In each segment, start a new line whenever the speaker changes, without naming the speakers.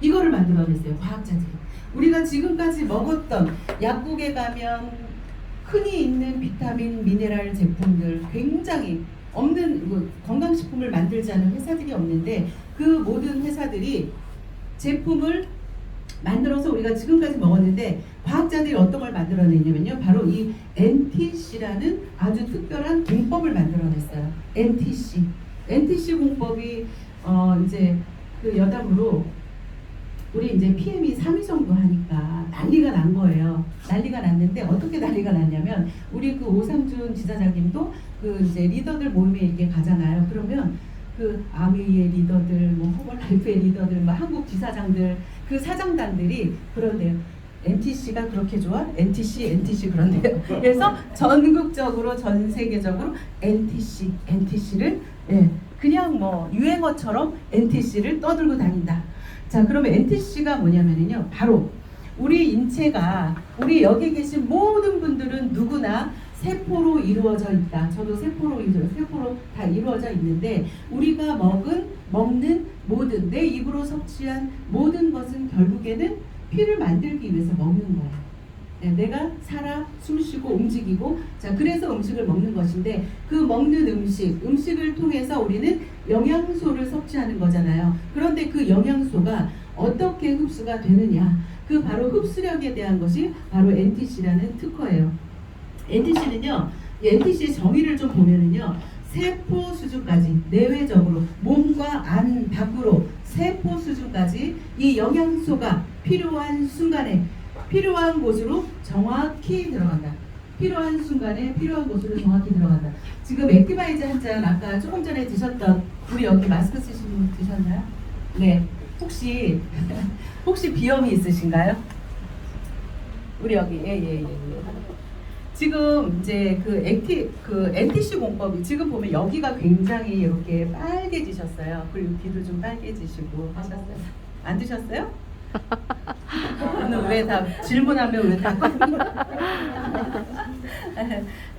이거를 만들어냈어요. 과학자들이. 우리가 지금까지 먹었던 약국에 가면 흔히 있는 비타민, 미네랄 제품들 굉장히 없는 건강식품을 만들지 않은 회사들이 없는데 그 모든 회사들이 제품을 만들어서 우리가 지금까지 먹었는데 과학자들이 어떤 걸 만들어냈냐면요. 바로 이 NTC라는 아주 특별한 공법을 만들어냈어요. NTC. NTC 공법이 이제 그 여담으로 우리 이제 PM이 3위 정도 하니까 난리가 난 거예요. 난리가 났는데 어떻게 난리가 났냐면 우리 그 오상준 지사장님도 그 이제 리더들 모임에 이렇게 가잖아요. 그러면 그 아웨이의 리더들, 뭐 허벌라이프의 리더들, 뭐 한국 지사장들, 그 사장단들이 그런데요. NTC가 그렇게 좋아? NTC 그런데요. 그래서 전국적으로 전 세계적으로 NTC를 그냥 뭐 유행어처럼 NTC를 떠들고 다닌다. 자, 그러면 NTC가 뭐냐면요. 바로 우리 인체가 우리 여기 계신 모든 분들은 누구나 세포로 이루어져 있다. 저도 세포로 다 이루어져 있는데 우리가 먹는 모든 내 입으로 섭취한 모든 것은 결국에는 피를 만들기 위해서 먹는 거예요. 내가 살아 숨쉬고 움직이고 자 그래서 음식을 먹는 것인데 그 먹는 음식을 통해서 우리는 영양소를 섭취하는 거잖아요. 그런데 그 영양소가 어떻게 흡수가 되느냐 그 바로 흡수력에 대한 것이 바로 NTC라는 특허예요. NTC는요 NTC의 정의를 좀 보면은요 세포 수준까지 내외적으로 몸과 안 밖으로 세포 수준까지 이 영양소가 필요한 순간에 필요한 곳으로 정확히 들어간다. 필요한 순간에 필요한 곳으로 정확히 들어간다. 지금 액티바이즈 한 잔 아까 조금 전에 드셨던 우리 여기 마스크 쓰신 분 드셨나요? 네. 혹시 비염이 있으신가요? 우리 여기 예. 지금 이제 그 NTC 공법이 지금 보면 여기가 굉장히 이렇게 빨개지셨어요. 그리고 귀도 좀 빨개지시고 하셨어요. 안 드셨어요? 오늘 왜 다 질문하면 왜 다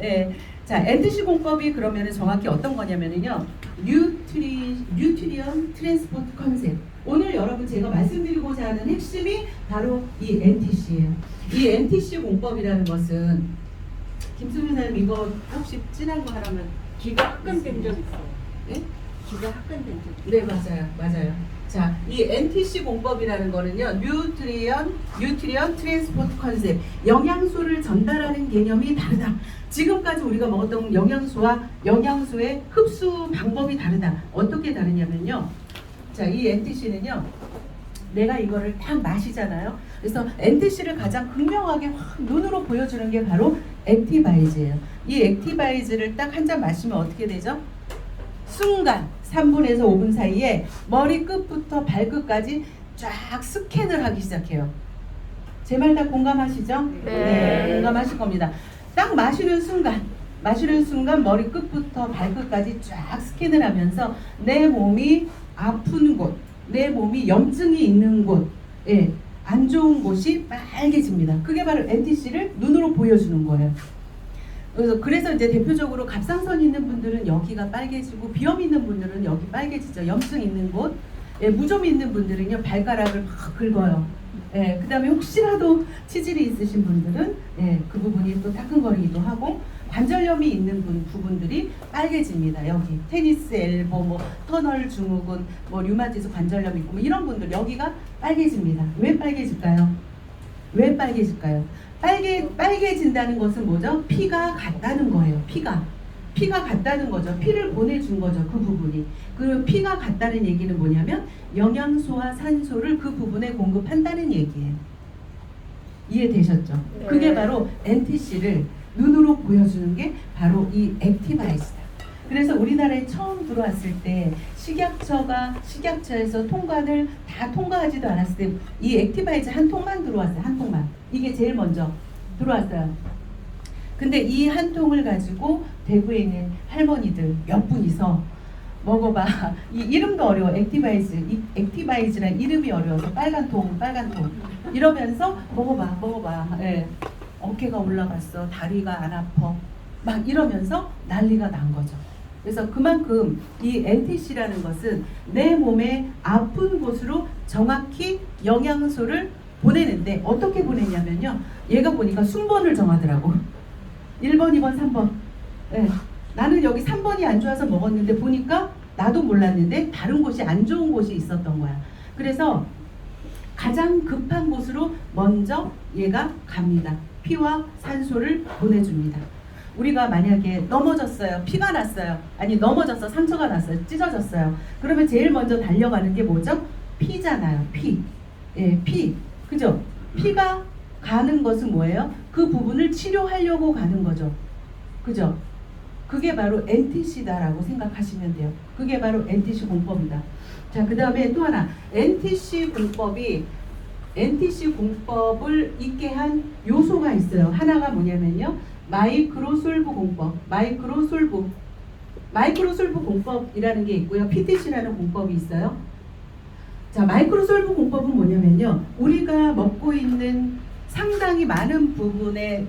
네. 자, NTC 공법이 그러면은 정확히 어떤 거냐면은요. 뉴트리언 트랜스포트 컨셉. 오늘 여러분 제가 말씀드리고자 하는 핵심이 바로 이 NTC예요. 이 NTC 공법이라는 것은 김수민 사님 이거 혹시 진한 거 하라면
기가 합건된 적 있어요.
네?
기가 합건된 적.
네, 맞아요. 자, 이 NTC 공법이라는 거는요, 뉴트리언 트랜스포트 컨셉, 영양소를 전달하는 개념이 다르다. 지금까지 우리가 먹었던 영양소와 영양소의 흡수 방법이 다르다. 어떻게 다르냐면요, 자, 이 NTC는요, 내가 이거를 딱 마시잖아요. 그래서 NTC를 가장 극명하게 확 눈으로 보여주는 게 바로 액티바이즈예요. 이 액티바이즈를 딱 한 잔 마시면 어떻게 되죠? 순간 3분에서 5분 사이에 머리 끝부터 발끝까지 쫙 스캔을 하기 시작해요. 제 말 다 공감하시죠? 네, 공감하실 겁니다. 딱 마시는 순간 머리 끝부터 발끝까지 쫙 스캔을 하면서 내 몸이 아픈 곳, 내 몸이 염증이 있는 곳, 안 좋은 곳이 빨개집니다. 그게 바로 NTC를 눈으로 보여주는 거예요. 그래서 이제 대표적으로 갑상선 있는 분들은 여기가 빨개지고 비염 있는 분들은 여기 빨개지죠. 염증 있는 곳, 무좀 있는 분들은요 발가락을 막 긁어요. 그 다음에 혹시라도 치질이 있으신 분들은 그 부분이 또 따끔거리기도 하고 관절염이 있는 부분들이 빨개집니다. 여기 테니스 엘보, 뭐 터널 증후군, 뭐 류마티스 관절염 있고 뭐 이런 분들 여기가 빨개집니다. 왜 빨개질까요? 빨개진다는 것은 뭐죠? 피가 같다는 거예요. 피가 같다는 거죠. 피를 보내준 거죠. 그 부분이. 그 피가 같다는 얘기는 뭐냐면 영양소와 산소를 그 부분에 공급한다는 얘기예요. 이해되셨죠?
네.
그게 바로 NTC를 눈으로 보여주는 게 바로 이 액티바이즈다. 그래서 우리나라에 처음 들어왔을 때 식약처에서 통관을 다 통과하지도 않았을 때 이 액티바이즈 한 통만 들어왔어요. 한 통만. 이게 제일 먼저 들어왔어요. 근데 이 한 통을 가지고 대구에 있는 할머니들 몇 분이서 먹어봐. 이 이름도 어려워. 액티바이즈란 이름이 어려워서 빨간 통 이러면서 먹어봐. 어깨가 올라갔어. 다리가 안 아파. 막 이러면서 난리가 난 거죠. 그래서 그만큼 이 NTC라는 것은 내 몸의 아픈 곳으로 정확히 영양소를 보내는데 어떻게 보내냐면요. 얘가 보니까 순번을 정하더라고. 1번, 2번, 3번. 네. 나는 여기 3번이 안 좋아서 먹었는데 보니까 나도 몰랐는데 다른 곳이 안 좋은 곳이 있었던 거야. 그래서 가장 급한 곳으로 먼저 얘가 갑니다. 피와 산소를 보내줍니다. 우리가 만약에 넘어졌어요. 피가 났어요. 아니 넘어져서 상처가 났어요. 찢어졌어요. 그러면 제일 먼저 달려가는 게 뭐죠? 피잖아요. 피. 예, 피. 그죠? 피가 가는 것은 뭐예요? 그 부분을 치료하려고 가는 거죠. 그죠? 그게 바로 NTC다라고 생각하시면 돼요. 그게 바로 NTC 공법이다. 자, 그 다음에 또 하나. NTC 공법을 있게 한 요소가 있어요. 하나가 뭐냐면요. 마이크로솔브 공법. 마이크로솔브 공법이라는 게 있고요. PTC라는 공법이 있어요. 자, 마이크로솔브 공법은 뭐냐면요. 우리가 먹고 있는 상당히 많은 부분의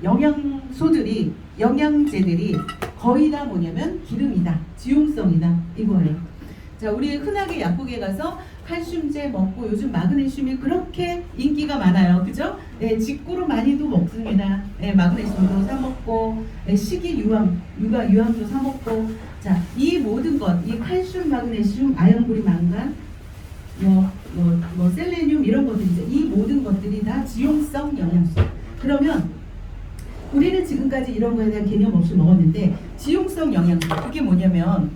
영양제들이 거의 다 뭐냐면 기름이다. 지용성이다. 이거예요. 자, 우리 흔하게 약국에 가서 칼슘제 먹고 요즘 마그네슘이 그렇게 인기가 많아요. 그죠? 네, 직구로 많이도 먹습니다. 네, 마그네슘도 사 먹고, 네, 유황도 사 먹고. 자, 이 모든 것, 이 칼슘, 마그네슘, 아연구리, 망간, 셀레늄 이런 것들이죠. 이 모든 것들이 다 지용성 영양소. 그러면 우리는 지금까지 이런 거에 대한 개념 없이 먹었는데 지용성 영양소 그게 뭐냐면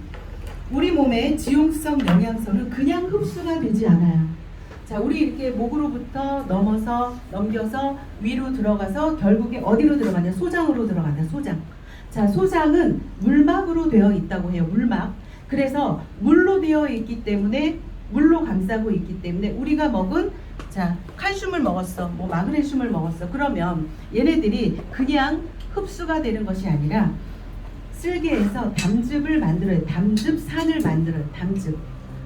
우리 몸의 지용성 영양소는 그냥 흡수가 되지 않아요. 자, 우리 이렇게 목으로부터 넘겨서 위로 들어가서 결국에 어디로 들어가냐? 소장으로 들어간다. 소장. 자, 소장은 물막으로 되어 있다고 해요. 물막. 그래서 물로 되어 있기 때문에 물로 감싸고 있기 때문에 우리가 먹은 자 칼슘을 먹었어, 뭐 마그네슘을 먹었어. 그러면 얘네들이 그냥 흡수가 되는 것이 아니라 쓸개에서 담즙을 만들어요. 담즙산을 만들어요. 담즙.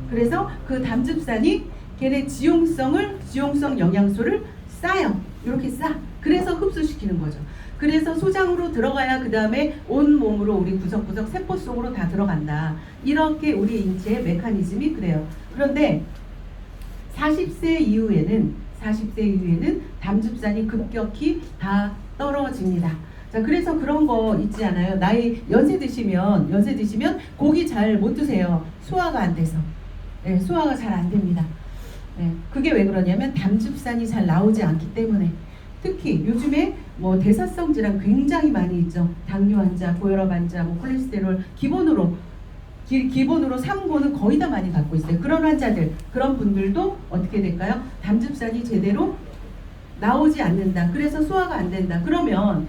그래서 그 담즙산이 걔네 지용성 영양소를 쌓여. 이렇게 쌓. 그래서 흡수시키는 거죠. 그래서 소장으로 들어가야 그 다음에 온 몸으로 우리 구석구석 세포 속으로 다 들어간다. 이렇게 우리 인체의 메커니즘이 그래요. 그런데 40세 이후에는 담즙산이 급격히 다 떨어집니다. 자, 그래서 그런 거 있지 않아요? 연세 드시면 고기 잘 못 드세요. 소화가 안 돼서. 네, 소화가 잘 안 됩니다. 네, 그게 왜 그러냐면 담즙산이 잘 나오지 않기 때문에. 특히 요즘에 뭐 대사성 질환 굉장히 많이 있죠. 당뇨 환자, 고혈압 환자, 뭐 콜레스테롤 기본으로 3고는 거의 다 많이 갖고 있어요. 그런 환자들, 그런 분들도 어떻게 될까요? 담즙산이 제대로 나오지 않는다. 그래서 소화가 안 된다. 그러면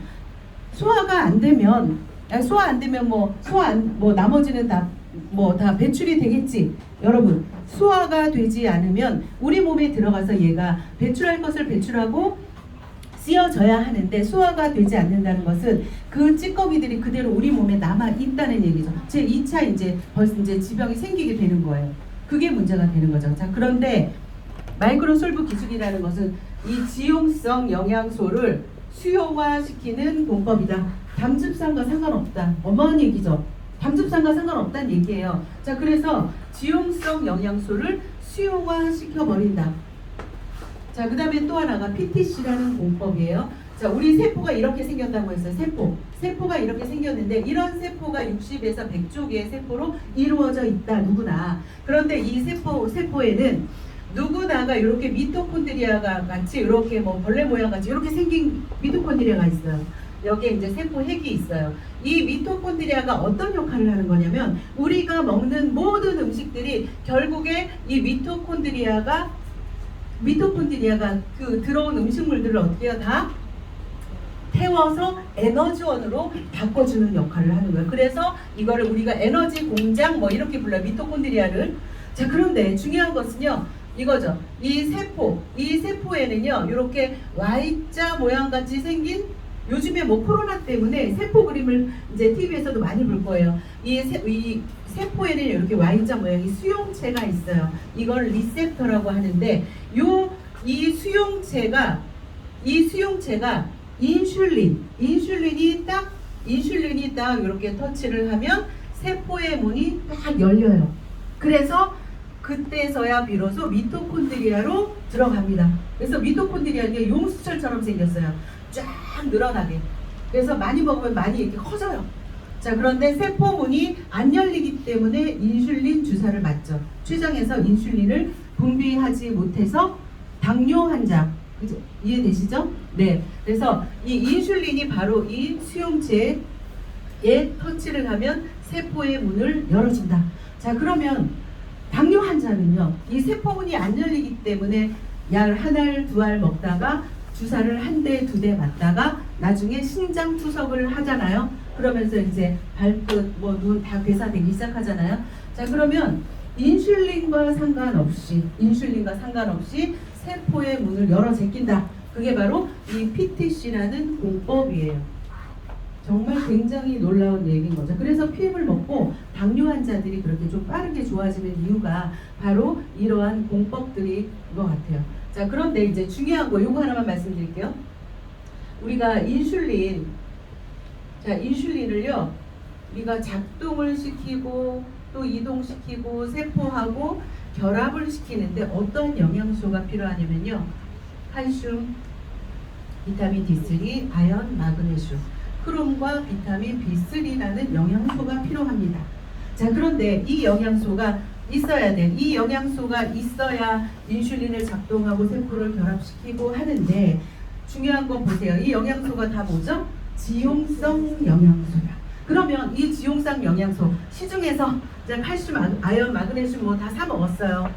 소화가 안 되면 나머지는 다 배출이 되겠지. 여러분, 소화가 되지 않으면 우리 몸에 들어가서 얘가 배출할 것을 배출하고 쓰여져야 하는데 소화가 되지 않는다는 것은 그 찌꺼기들이 그대로 우리 몸에 남아 있다는 얘기죠. 제 2차 벌써 지병이 생기게 되는 거예요. 그게 문제가 되는 거죠. 자, 그런데 마이크로솔브 기술이라는 것은 이 지용성 영양소를 수용화시키는 공법이다. 담즙산과 상관없다. 어마어마한 얘기죠. 담즙산과 상관없다는 얘기예요. 자, 그래서 지용성 영양소를 수용화시켜 버린다. 자, 그 다음에 또 하나가 PTC라는 공법이에요. 자, 우리 세포가 이렇게 생겼다고 했어요. 세포가 이렇게 생겼는데 이런 세포가 60에서 100조 개의 세포로 이루어져 있다. 누구나. 그런데 이 세포에는 누구나가 이렇게 미토콘드리아가 같이 이렇게 뭐 벌레 모양 같이 이렇게 생긴 미토콘드리아가 있어요. 여기에 이제 세포 핵이 있어요. 이 미토콘드리아가 어떤 역할을 하는 거냐면 우리가 먹는 모든 음식들이 결국에 이 미토콘드리아가 그 들어온 음식물들을 어떻게 해요? 다 태워서 에너지원으로 바꿔주는 역할을 하는 거예요. 그래서 이거를 우리가 에너지 공장 뭐 이렇게 불러요. 미토콘드리아를. 자, 그런데 중요한 것은요. 이거죠. 이 세포에는요. 이렇게 Y자 모양 같이 생긴 요즘에 뭐 코로나 때문에 세포 그림을 이제 TV에서도 많이 볼 거예요. 이 세포에는 이렇게 Y자 모양의 수용체가 있어요. 이걸 리셉터라고 하는데 이 수용체가 인슐린이 딱 이렇게 터치를 하면 세포의 문이 딱 열려요. 그래서 그때서야 비로소 미토콘드리아로 들어갑니다. 그래서 미토콘드리아는 게 용수철처럼 생겼어요. 쫙 늘어나게. 그래서 많이 먹으면 많이 이렇게 커져요. 자, 그런데 세포문이 안 열리기 때문에 인슐린 주사를 맞죠. 췌장에서 인슐린을 분비하지 못해서 당뇨 환자, 그죠? 이해되시죠? 네. 그래서 이 인슐린이 바로 이 수용체에 터치를 하면 세포의 문을 열어준다. 자, 그러면 당뇨 환자는요, 이 세포문이 안 열리기 때문에 약 한 알, 두 알 먹다가 주사를 한 대, 두 대 맞다가 나중에 신장 투석을 하잖아요. 그러면서 이제 발끝, 뭐 눈 다 괴사되기 시작하잖아요. 자, 그러면 인슐린과 상관없이 세포의 문을 열어 제낀다. 그게 바로 이 PTC라는 공법이에요. 정말 굉장히 놀라운 얘기인 거죠. 그래서 피임을 먹고 당뇨 환자들이 그렇게 좀 빠르게 좋아지는 이유가 바로 이러한 공법들인 것 같아요. 자, 그런데 이제 중요한 거 요거 하나만 말씀드릴게요. 우리가 인슐린을요, 우리가 작동을 시키고 또 이동시키고 세포하고 결합을 시키는데 어떤 영양소가 필요하냐면요, 칼슘, 비타민 D3, 아연, 마그네슘, 크롬과 비타민 B3라는 영양소가 필요합니다. 자, 그런데 이 영양소가 있어야 돼. 이 영양소가 있어야 인슐린을 작동하고 세포를 결합시키고 하는데, 중요한 건 보세요. 이 영양소가 다 뭐죠? 지용성 영양소야. 그러면 이 지용성 영양소, 시중에서 칼슘, 아연, 마그네슘 뭐 다 사 먹었어요.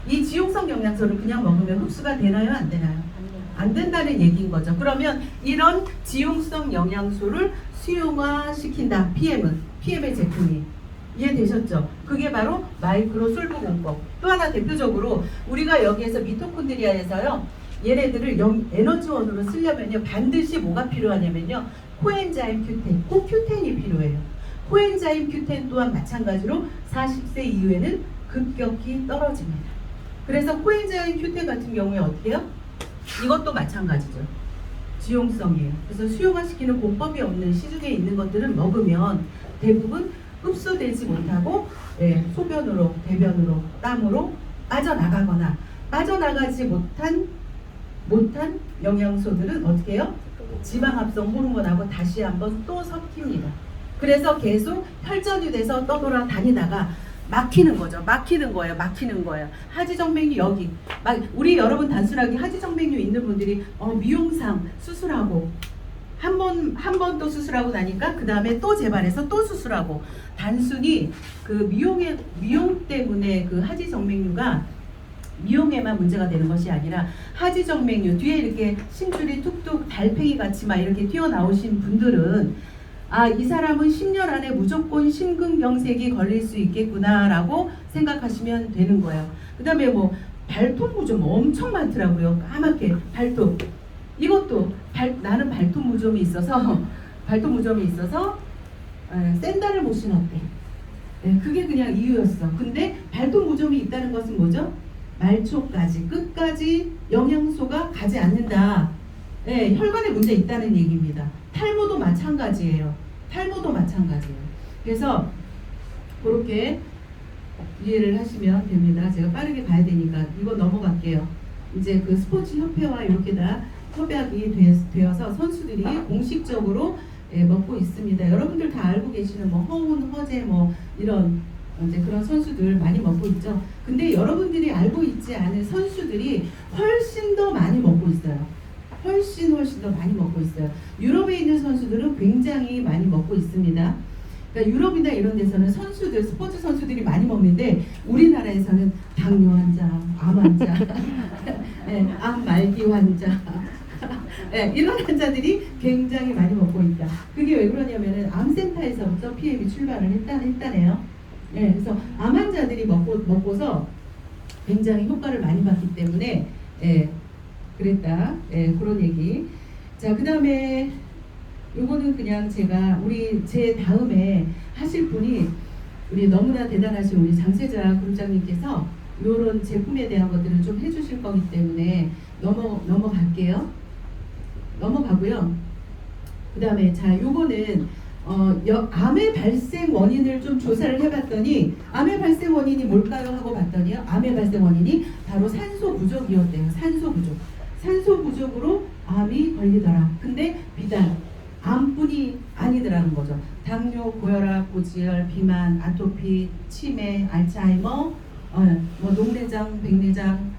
이 지용성 영양소를 그냥 먹으면 흡수가 되나요? 안 되나요? 안 된다는 얘기인 거죠. 그러면 이런 지용성 영양소를 수용화시킨다. PM의 제품이. 이해되셨죠? 그게 바로 마이크로솔브 공법. 또 하나 대표적으로 우리가 여기에서 미토콘드리아에서요, 얘네들을 에너지원으로 쓰려면요, 반드시 뭐가 필요하냐면요, 코엔자임 큐텐, 코큐텐이 필요해요. 코엔자임 큐텐 또한 마찬가지로 40세 이후에는 급격히 떨어집니다. 그래서 코엔자임 큐텐 같은 경우에 어떻게 해요? 이것도 마찬가지죠. 지용성이에요. 그래서 수용화시키는 공법이 없는 시중에 있는 것들은 먹으면 대부분 흡수되지 못하고 소변으로, 대변으로, 땀으로 빠져나가거나, 빠져나가지 못한 영양소들은 어떻게 해요? 지방합성 호르몬하고 다시 한번 또 섞입니다. 그래서 계속 혈전이 돼서 떠돌아 다니다가 막히는 거죠. 막히는 거예요. 하지정맥류 여기. 우리 여러분 단순하게 하지정맥류 있는 분들이 미용상 수술하고 한 번 또 수술하고 나니까 그 다음에 또 재발해서 또 수술하고, 단순히 그 미용 때문에 그 하지정맥류가 미용에만 문제가 되는 것이 아니라, 하지정맥류 뒤에 이렇게 심줄이 툭툭 달팽이 같이 막 이렇게 튀어나오신 분들은 이 사람은 10년 안에 무조건 심근경색이 걸릴 수 있겠구나 라고 생각하시면 되는 거예요. 그 다음에 뭐 발톱 무좀 엄청 많더라고요. 까맣게 발톱. 이것도 나는 발톱 무좀이 있어서 샌들을 못 신었대. 그게 그냥 이유였어. 근데 발톱 무좀이 있다는 것은 뭐죠? 말초까지 끝까지 영양소가 가지 않는다. 혈관에 문제 있다는 얘기입니다. 탈모도 마찬가지예요. 그래서 그렇게 이해를 하시면 됩니다. 제가 빠르게 가야 되니까 이거 넘어갈게요. 이제 그 스포츠 협회와 이렇게 다 협약이 되어서 선수들이 공식적으로 먹고 있습니다. 여러분들 다 알고 계시는 뭐 허운, 허재 뭐 이런 이제 그런 선수들 많이 먹고 있죠. 근데 여러분들이 알고 있지 않은 선수들이 훨씬 더 많이 먹고 있어요. 훨씬 더 많이 먹고 있어요. 유럽에 있는 선수들은 굉장히 많이 먹고 있습니다. 그러니까 유럽이나 이런 데서는 스포츠 선수들이 많이 먹는데, 우리나라에서는 당뇨 환자, 암 환자, 암 말기 환자, 이런 환자들이 굉장히 많이 먹고 있다. 그게 왜 그러냐면은 암센터에서부터 PM이 출발을 했다네요. 그래서 암 환자들이 먹고서 굉장히 효과를 많이 봤기 때문에 그랬다. 그런 얘기. 자, 그 다음에 요거는 그냥 제 다음에 하실 분이 우리 너무나 대단하신 우리 장세자 그룹장님께서 요런 제품에 대한 것들을 좀 해주실 거기 때문에 넘어가고요. 그 다음에 자, 요거는 암의 발생 원인을 좀 조사를 해봤더니 암의 발생 원인이 뭘까요? 하고 봤더니요. 암의 발생 원인이 바로 산소 부족이었대요. 산소 부족. 산소 부족으로 암이 걸리더라. 근데 비단 암뿐이 아니더라는 거죠. 당뇨, 고혈압, 고지혈, 비만, 아토피, 치매, 알츠하이머, 뭐 녹내장, 백내장,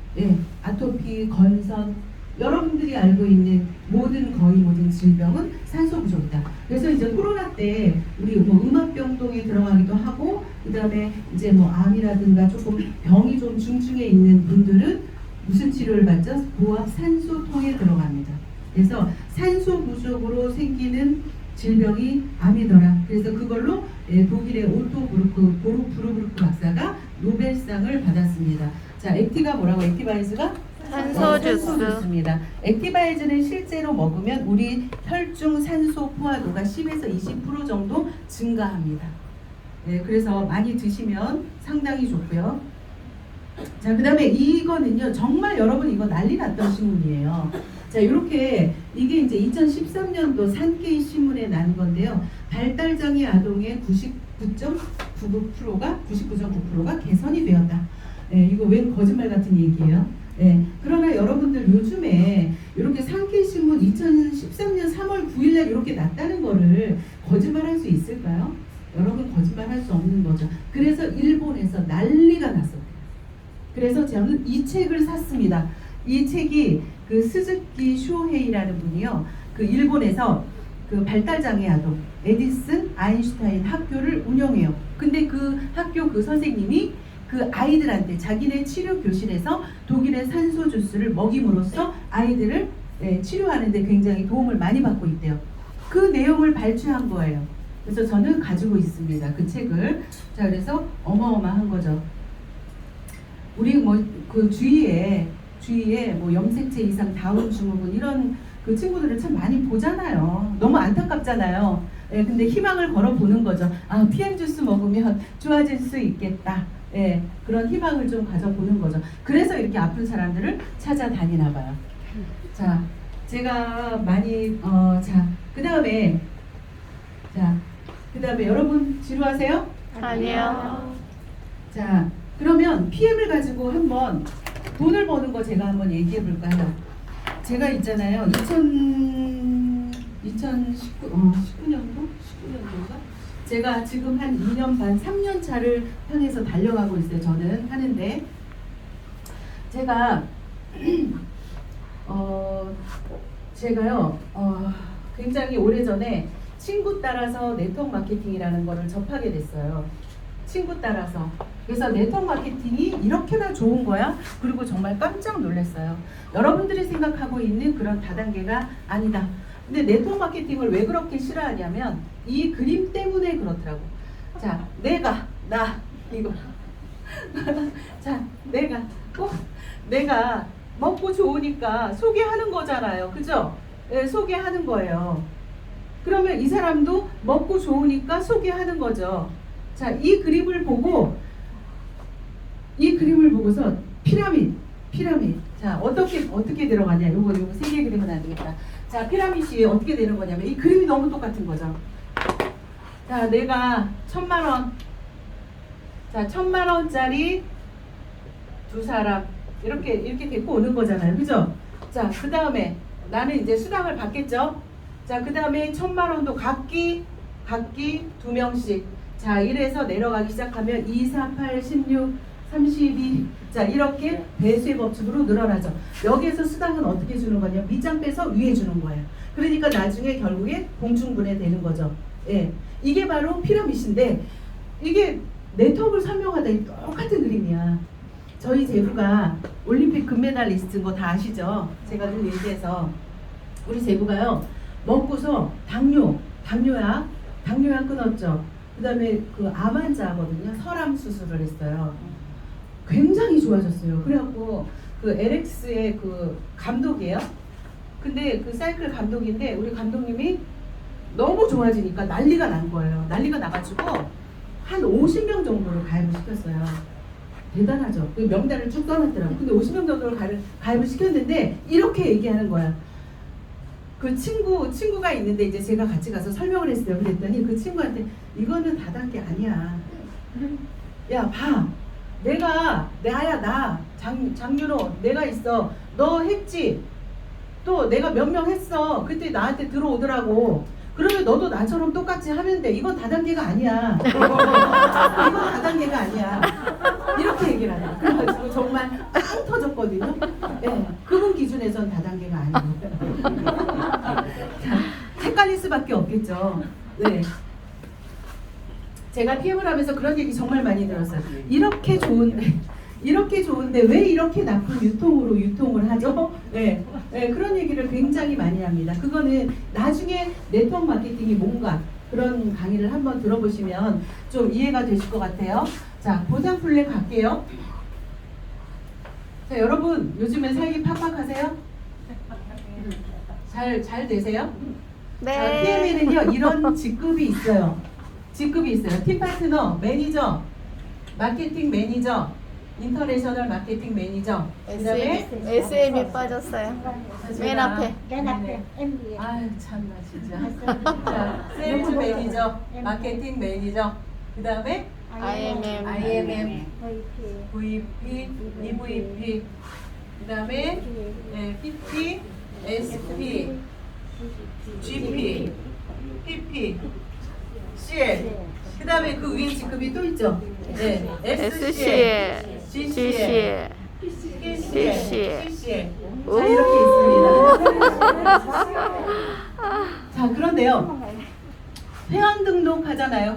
아토피, 건선, 여러분들이 알고 있는 거의 모든 질병은 산소 부족이다. 그래서 이제 코로나 때 우리 뭐 음압병동에 들어가기도 하고, 그다음에 이제 뭐 암이라든가 조금 병이 좀 중증에 있는 분들은 무슨 치료를 받죠? 고압 산소통에 들어갑니다. 그래서 산소 부족으로 생기는 질병이 암이더라. 그래서 그걸로 독일의 오토 브루브르크 박사가 노벨상을 받았습니다. 자, 액티가 뭐라고? 액티바이즈가
산소 주스.
주스입니다. 액티바이즈는 실제로 먹으면 우리 혈중 산소 포화도가 10에서 20% 정도 증가합니다. 그래서 많이 드시면 상당히 좋고요. 자, 그 다음에 이거는요, 정말 여러분 이거 난리 났던 신문이에요. 자, 이렇게 이게 이제 2013년도 산케이 신문에 난 건데요. 발달장애 아동의 99.9%가 개선이 되었다. 이거 웬 거짓말 같은 얘기예요. 그러나 여러분들 요즘에 이렇게 산케이 신문 2013년 3월 9일날 이렇게 났다는 거를 거짓말할 수 있을까요? 여러분 거짓말할 수 없는 거죠. 그래서 일본에서 난리가 났었대요. 그래서 저는 이 책을 샀습니다. 이 책이 그 스즈키 쇼헤이라는 분이요, 그 일본에서 그 발달장애 아동 에디슨 아인슈타인 학교를 운영해요. 근데 그 학교 그 선생님이 그 아이들한테 자기네 치료 교실에서 독일의 산소 주스를 먹임으로써 아이들을 치료하는데 굉장히 도움을 많이 받고 있대요. 그 내용을 발췌한 거예요. 그래서 저는 가지고 있습니다. 그 책을. 자, 그래서 어마어마한 거죠. 우리 뭐 그 주위에 뭐 염색체 이상 다운 증후군 이런 그 친구들을 참 많이 보잖아요. 너무 안타깝잖아요. 근데 희망을 걸어 보는 거죠. 아, PM 주스 먹으면 좋아질 수 있겠다. 그런 희망을 좀 가져보는 거죠. 그래서 이렇게 아픈 사람들을 찾아다니나 봐요. 자, 제가 많이 그 다음에 여러분 지루하세요?
아니요.
자, 그러면 PM을 가지고 한번 돈을 버는 거 제가 한번 얘기해 볼까요? 제가 있잖아요. 19년도인가? 제가 지금 한 2년 반, 3년 차를 향해서 달려가고 있어요. 저는 하는데 제가요 굉장히 오래전에 친구 따라서 네트워크 마케팅이라는 거를 접하게 됐어요. 친구 따라서. 그래서 네트워크 마케팅이 이렇게나 좋은 거야? 그리고 정말 깜짝 놀랐어요. 여러분들이 생각하고 있는 그런 다단계가 아니다. 근데 네트워크 마케팅을 왜 그렇게 싫어하냐면 이 그림 때문에 그렇더라고. 자, 이거. 자, 내가 먹고 좋으니까 소개하는 거잖아요. 그죠? 소개하는 거예요. 그러면 이 사람도 먹고 좋으니까 소개하는 거죠. 자, 이 그림을 보고서 피라미드. 자, 어떻게 들어가냐? 요거 세 개 그리면 안 되겠다. 자, 피라미드이 어떻게 되는 거냐면 이 그림이 너무 똑같은 거죠. 자, 내가 1,000만 원짜리 두 사람 이렇게 데리고 오는 거잖아요. 그죠? 자, 그 다음에 나는 이제 수당을 받겠죠. 자, 그 다음에 1,000만 원도 각기 2명씩. 자, 이래서 내려가기 시작하면 2, 4, 8, 16, 32. 자, 이렇게 배수의 법칙으로 늘어나죠. 여기에서 수당은 어떻게 주는 거냐? 밑장 빼서 위에 주는 거예요. 그러니까 나중에 결국에 공중분해 되는 거죠. 이게 바로 피라미드인데 이게 네트워크를 설명하다 똑같은 그림이야. 저희 제부가 올림픽 금메달리스트인 거 다 아시죠? 제가 늘 얘기해서 우리 제부가요 먹고서 당뇨약 끊었죠. 그 다음에 그 암 환자거든요. 설암 수술을 했어요. 굉장히 좋아졌어요. 그래갖고 그 LX의 그 감독이에요. 근데 그 사이클 감독인데 우리 감독님이 너무 좋아지니까 난리가 난 거예요. 난리가 나가지고 한 50명 정도를 가입을 시켰어요. 대단하죠. 그 명단을 쭉 써놨더라고요. 근데 50명 정도를 가입을 시켰는데 이렇게 얘기하는 거야. 그 친구가 있는데 이제 제가 같이 가서 설명을 했어요. 그랬더니 그 친구한테 이거는 다단계 아니야. 야, 봐. 나야 장윤호 내가 있어. 너 했지? 또 내가 몇 명 했어. 그때 나한테 들어오더라고. 그러면 너도 나처럼 똑같이 하면 돼. 이건 다단계가 아니야. 이건 다단계가 아니야. 이렇게 얘기를 하더라고요. 그래가지고 정말 빵 터졌거든요. 네, 그분 기준에선 다단계가 아니고. 헷갈릴 수밖에 없겠죠. 네. 제가 PM을 하면서 그런 얘기 정말 많이 들었어요. 이렇게 좋은데 왜 이렇게 나쁜 유통을 하죠? 네, 네, 그런 얘기를 굉장히 많이 합니다. 그거는 나중에 네트워크 마케팅이 뭔가 그런 강의를 한번 들어보시면 좀 이해가 되실 것 같아요. 자, 보상 플랜 갈게요. 자, 여러분 요즘에 살기 팍팍하세요? 잘 되세요?
네.
자, PM에는요 이런 직급이 있어요. 팀 파트너, 매니저, 마케팅 매니저, 인터내셔널 마케팅 매니저. 그다음에
SM이 빠졌어요. 맨 앞에.
맨 앞에 MBA.
아유 참나 진짜. 자, 세일즈 매니저, 마케팅 매니저. 그다음에 IMM, VP, EVP. 그다음에 PT, SP, GP, PP, CL. 그다음에 그 위에 직급이 또 있죠. 네, SCL, GCL, CCL. 자, 이렇게 있습니다. 자, 그런데요. 회원 등록하잖아요.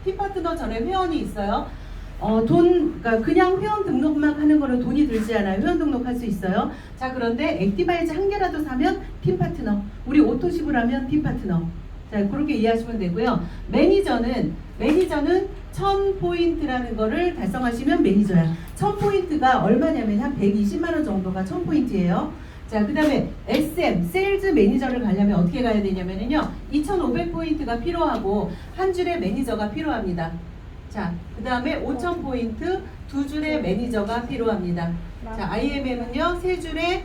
팀 파트너 전에 회원이 있어요. 그러니까 그냥 회원 등록만 하는 거는 돈이 들지 않아요. 회원 등록할 수 있어요. 자, 그런데 액티바이즈 한 개라도 사면 팀 파트너. 우리 오토십을 하면 팀 파트너. 자, 그렇게 이해하시면 되고요. 매니저는 1000포인트라는 거를 달성하시면 매니저야. 1000포인트가 얼마냐면 한 120만 원 정도가 1000포인트예요. 자, 그 다음에 SM, 세일즈 매니저를 가려면 어떻게 가야 되냐면요. 2500포인트가 필요하고 한 줄의 매니저가 필요합니다. 자, 그 다음에 5000포인트 두 줄의 매니저가 필요합니다. 자, IMM은요, 세 줄의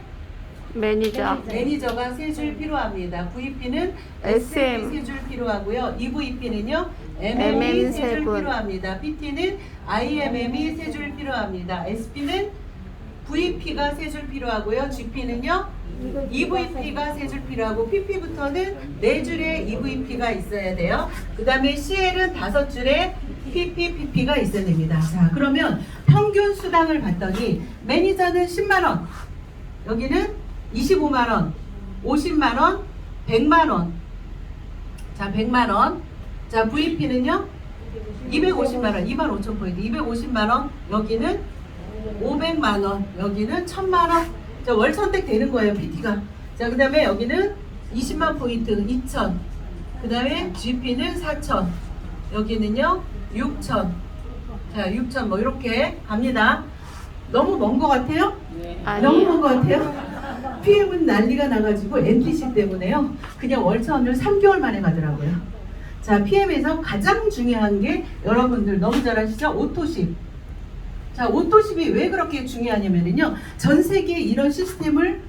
매니저가 3줄 필요합니다. VP는 SM 3줄 필요하고요. EVP는요, MM이 3줄 필요합니다. PT는 IMM이 3줄 필요합니다. SP는 VP가 3줄 필요하고요. GP는요, EVP가 3줄 필요하고 PP부터는 4줄의 EVP가 있어야 돼요. 그 다음에 CL은 5줄의 PP가 있어야 됩니다. 자, 그러면 평균 수당을 봤더니 매니저는 10만원, 여기는 25만원, 50만원, 100만원. 자, 100만원. 자, VP는요, 250만원, 25,000포인트, 250만원. 여기는 500만원, 여기는 1000만원. 자, 월천택 되는 거예요, PT가. 자, 그 다음에 여기는 20만 포인트, 2000. 그 다음에 GP는 4000. 여기는요, 6000. 자, 6000 뭐 이렇게 갑니다. 너무 먼 거 같아요? 너무 먼 거 같아요? PM은 난리가 나가지고 NTC 때문에요. 그냥 월천을 3개월 만에 가더라고요. 자, PM에서 가장 중요한 게 여러분들 너무 잘 아시죠? 오토십. 자, 오토십이 왜 그렇게 중요하냐면요. 전 세계에 이런 시스템을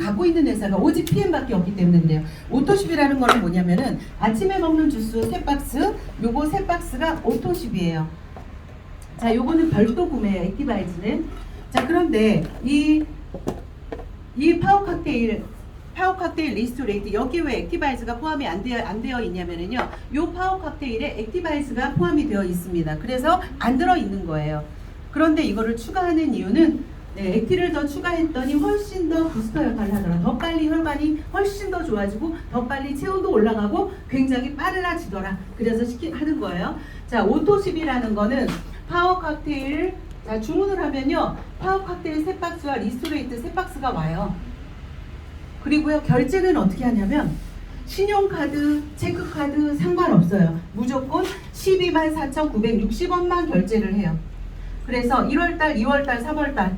갖고 있는 회사가 오직 PM밖에 없기 때문인데요. 오토십이라는 거는 뭐냐면은 아침에 먹는 주스 3박스, 요거 3박스가 오토십이에요. 자, 요거는 별도 구매예요. 액티바이즈는. 자, 그런데 이 파워 칵테일 리스토레이트, 여기 왜 액티바이즈가 포함이 안 되어 있냐면은요. 요 파워 칵테일에 액티바이즈가 포함이 되어 있습니다. 그래서 안 들어 있는 거예요. 그런데 이거를 추가하는 이유는 액티를 더 추가했더니 훨씬 더 부스터 역할을 하더라. 더 빨리 혈관이 훨씬 더 좋아지고 더 빨리 체온도 올라가고 굉장히 빨라지더라. 그래서 하는 거예요. 자, 오토십이라는 거는 파워 칵테일, 자, 주문을 하면요, 파워 칵테일 3박스와 리스토레이트 3박스가 와요. 그리고요, 결제는 어떻게 하냐면 신용카드, 체크카드 상관없어요. 무조건 124,960원만 결제를 해요. 그래서 1월달, 2월달, 3월달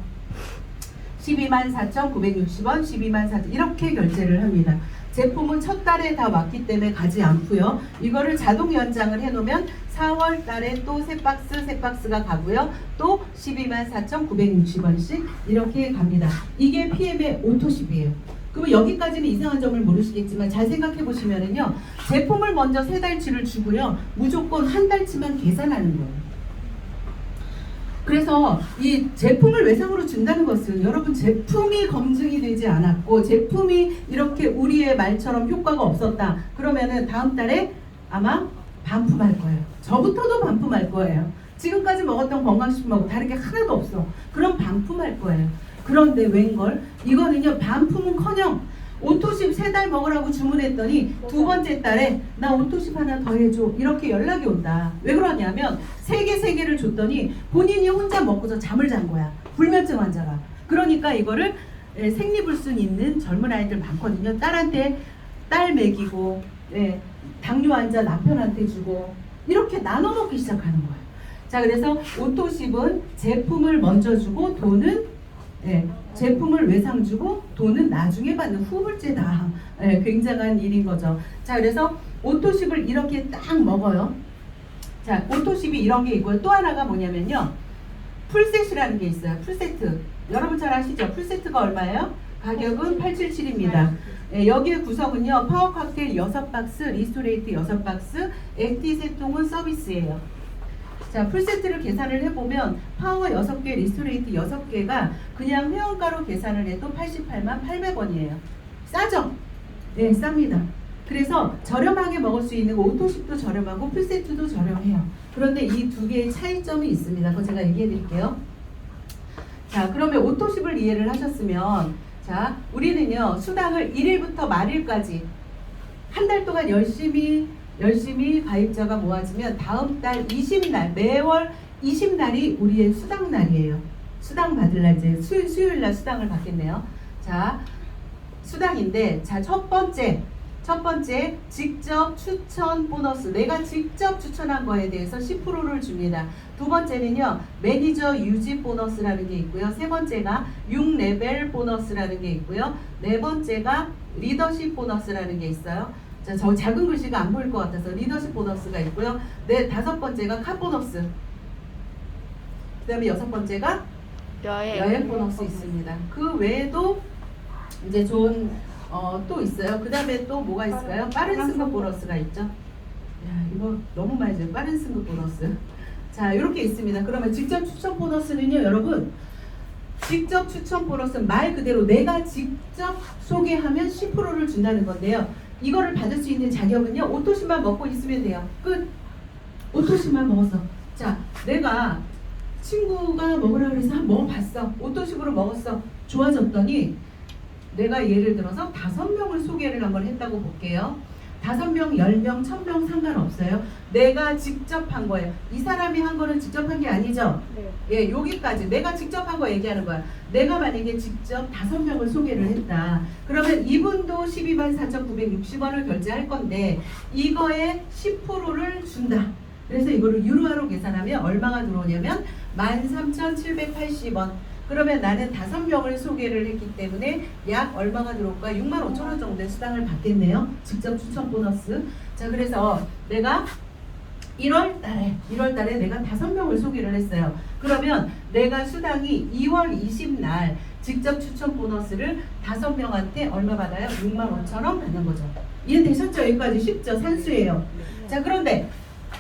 124,960원, 124,000 이렇게 결제를 합니다. 제품은 첫 달에 다 왔기 때문에 가지 않고요. 이거를 자동 연장을 해놓으면 4월 달에 또 3박스가 가고요. 또 124,960원씩 이렇게 갑니다. 이게 PM의 오토십이에요. 그러면 여기까지는 이상한 점을 모르시겠지만 잘 생각해 보시면은요. 제품을 먼저 3달치를 주고요. 무조건 한 달치만 계산하는 거예요. 그래서 이 제품을 외상으로 준다는 것은 여러분 제품이 검증이 되지 않았고 제품이 이렇게 우리의 말처럼 효과가 없었다. 그러면은 다음 달에 아마 반품할 거예요. 저부터도 반품할 거예요. 지금까지 먹었던 건강식품하고 다른 게 하나도 없어. 그럼 반품할 거예요. 그런데 웬걸? 이거는요 반품은커녕 오토십 3달 먹으라고 주문했더니 두 번째 달에 나 오토십 하나 더 해줘 이렇게 연락이 온다. 왜 그러냐면 3개를 줬더니 본인이 혼자 먹고서 잠을 잔 거야. 불면증 환자가. 그러니까 이거를 생리불순 있는 젊은 아이들 많거든요. 딸한테 딸 먹이고 당뇨 환자 남편한테 주고 이렇게 나눠 먹기 시작하는 거예요. 자, 그래서 오토십은 제품을 먼저 주고 돈은 제품을 외상 주고 돈은 나중에 받는 후불제다. 굉장한 일인 거죠. 자, 그래서 오토십을 이렇게 딱 먹어요. 자, 오토십이 이런 게 있고요. 또 하나가 뭐냐면요. 풀셋이라는 게 있어요. 풀세트. 여러분 잘 아시죠? 풀세트가 얼마예요? 가격은 877입니다. 여기에 구성은요. 파워 칵테일 6박스, 리스토레이트 6박스, 액티 3통은 서비스예요. 자, 풀세트를 계산을 해보면 파워 6개, 리스토레이트 6개가 그냥 회원가로 계산을 해도 88만 800원이에요. 싸죠? 네, 쌉니다. 그래서 저렴하게 먹을 수 있는 오토십도 저렴하고 풀세트도 저렴해요. 그런데 이 두 개의 차이점이 있습니다. 그거 제가 얘기해 드릴게요. 자, 그러면 오토십을 이해를 하셨으면 자, 우리는요 수당을 1일부터 말일까지 한 달 동안 열심히 가입자가 모아지면 다음 달 20날 매월 20날이 우리의 수당 날이에요. 수당 받을 날 이제 수요일 날 수당을 받겠네요. 자, 수당인데 자, 첫 번째 직접 추천 보너스. 내가 직접 추천한 거에 대해서 10%를 줍니다. 두 번째는요 매니저 유지 보너스라는 게 있고요. 세 번째가 6레벨 보너스라는 게 있고요. 네 번째가 리더십 보너스라는 게 있어요. 자, 저 작은 글씨가 안 보일 것 같아서 리더십 보너스가 있고요. 다섯 번째가 카 보너스. 그 다음에 6번째가 여행 보너스 있습니다. 그 외에도 이제 좋은 또 있어요. 그 다음에 또 뭐가 있을까요? 빠른 승급 보너스가 있죠. 야, 이거 너무 많이 줘요. 빠른 승급 보너스. 자, 이렇게 있습니다. 그러면 직접 추천 보너스는요, 여러분. 직접 추천 보너스는 말 그대로 내가 직접 소개하면 10%를 준다는 건데요. 이거를 받을 수 있는 자격은요, 오토십만 먹고 있으면 돼요. 끝. 오토십만 먹었어. 자, 내가 친구가 먹으라 그래서 먹어봤어. 오토십으로 먹었어. 좋아졌더니 내가 예를 들어서 5명을 소개를 한번 했다고 볼게요. 5명, 10명, 1000명 상관없어요. 내가 직접 한 거예요. 이 사람이 한 거는 직접 한 게 아니죠?
네.
예, 여기까지 내가 직접 한 거 얘기하는 거야. 내가 만약에 직접 5명을 소개를 했다. 그러면 이분도 124,960원을 결제할 건데 이거에 10%를 준다. 그래서 이거를 유로화로 계산하면 얼마가 들어오냐면 13,780원. 그러면 나는 5명을 소개를 했기 때문에 약 얼마가 들어올까? 65,000원 정도의 수당을 받겠네요. 직접 추천 보너스. 자, 그래서 내가 1월 달에 내가 5명을 소개를 했어요. 그러면 내가 수당이 2월 20날 직접 추천 보너스를 5명한테 얼마 받아요? 65,000원 받는 거죠. 이해되셨죠? 여기까지 쉽죠? 산수예요. 자, 그런데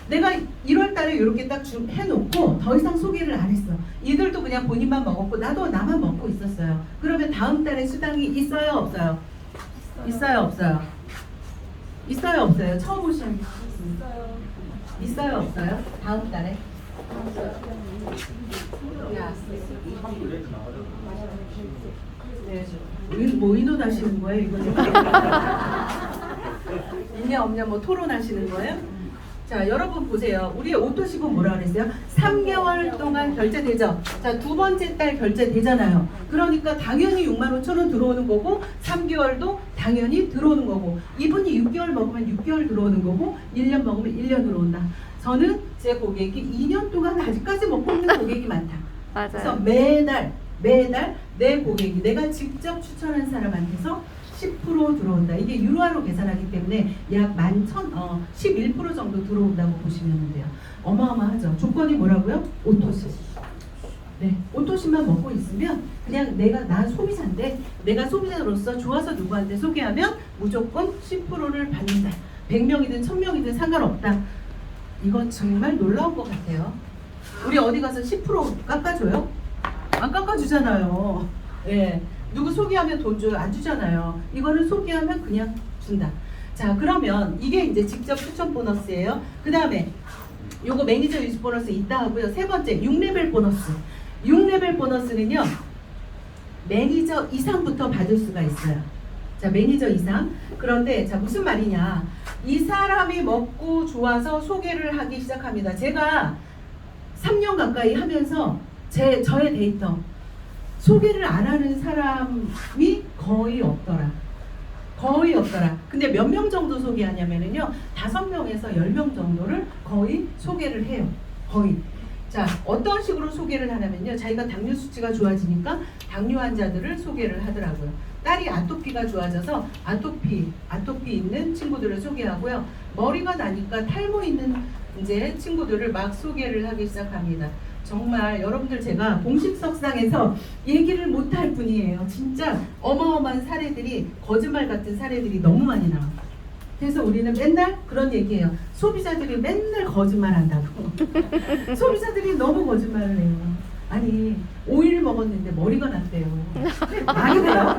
내가 1월 달에 이렇게 딱 해놓고 더 이상 소개를 안 했어. 이들도 그냥 본인만 먹었고 나도 나만 먹고 있었어요. 그러면 다음 달에 수당이 있어요? 없어요? 있어요? 없어요? 있어요? 없어요? 처음 오시는 있어요? 없어요? 다음 달에? 네. 뭐 의논하시는 거예요? 이거 있냐 없냐 뭐 토론하시는 거예요? 자, 여러분 보세요. 우리의 오토십은 뭐라 그랬어요? 3개월 동안 결제되죠? 자, 두 번째 달 결제되잖아요. 그러니까 당연히 65,000원 들어오는 거고 3개월도 당연히 들어오는 거고 이분이 6개월 먹으면 6개월 들어오는 거고 1년 먹으면 1년 들어온다. 저는 제 고객이 2년 동안 아직까지 먹고 있는 고객이 많다.
맞아요.
그래서 매달 내 고객이 내가 직접 추천한 사람한테서 10% 들어온다. 이게 유로화로 계산하기 때문에 약 11% 정도 들어온다고 보시면 돼요. 어마어마하죠. 조건이 뭐라고요? 오토십. 네, 오토십만 먹고 있으면 그냥 나 소비자인데 내가 소비자로서 좋아서 누구한테 소개하면 무조건 10%를 받는다. 100명이든 1000명이든 상관없다. 이건 정말 놀라운 것 같아요. 우리 어디 가서 10% 깎아줘요? 안 깎아주잖아요. 예, 누구 소개하면 돈 줘요? 안 주잖아요. 이거는 소개하면 그냥 준다. 자, 그러면 이게 이제 직접 추천 보너스예요. 그 다음에 요거 매니저 유지 보너스 있다 하고요. 세 번째 6레벨 보너스. 6레벨 보너스는요, 매니저 이상부터 받을 수가 있어요. 자, 매니저 이상. 그런데 자, 무슨 말이냐, 이 사람이 먹고 좋아서 소개를 하기 시작합니다. 제가 3년 가까이 하면서 저의 데이터, 소개를 안 하는 사람이 거의 없더라. 거의 없더라. 근데 몇 명 정도 소개하냐면요, 5명에서 10명 정도를 거의 소개를 해요. 거의. 자, 어떤 식으로 소개를 하냐면요, 자기가 당뇨 수치가 좋아지니까 당뇨 환자들을 소개를 하더라고요. 딸이 아토피가 좋아져서 아토피 있는 친구들을 소개하고요. 머리가 나니까 탈모 있는 이제 친구들을 막 소개를 하기 시작합니다. 정말 여러분들, 제가 공식 석상에서 얘기를 못할 뿐이에요. 진짜 어마어마한 사례들이, 거짓말 같은 사례들이 너무 많이 나와요. 그래서 우리는 맨날 그런 얘기해요. 소비자들이 맨날 거짓말 한다고. 소비자들이 너무 거짓말을 해요. 아니, 오일 먹었는데 머리가 났대요. 말이 돼요?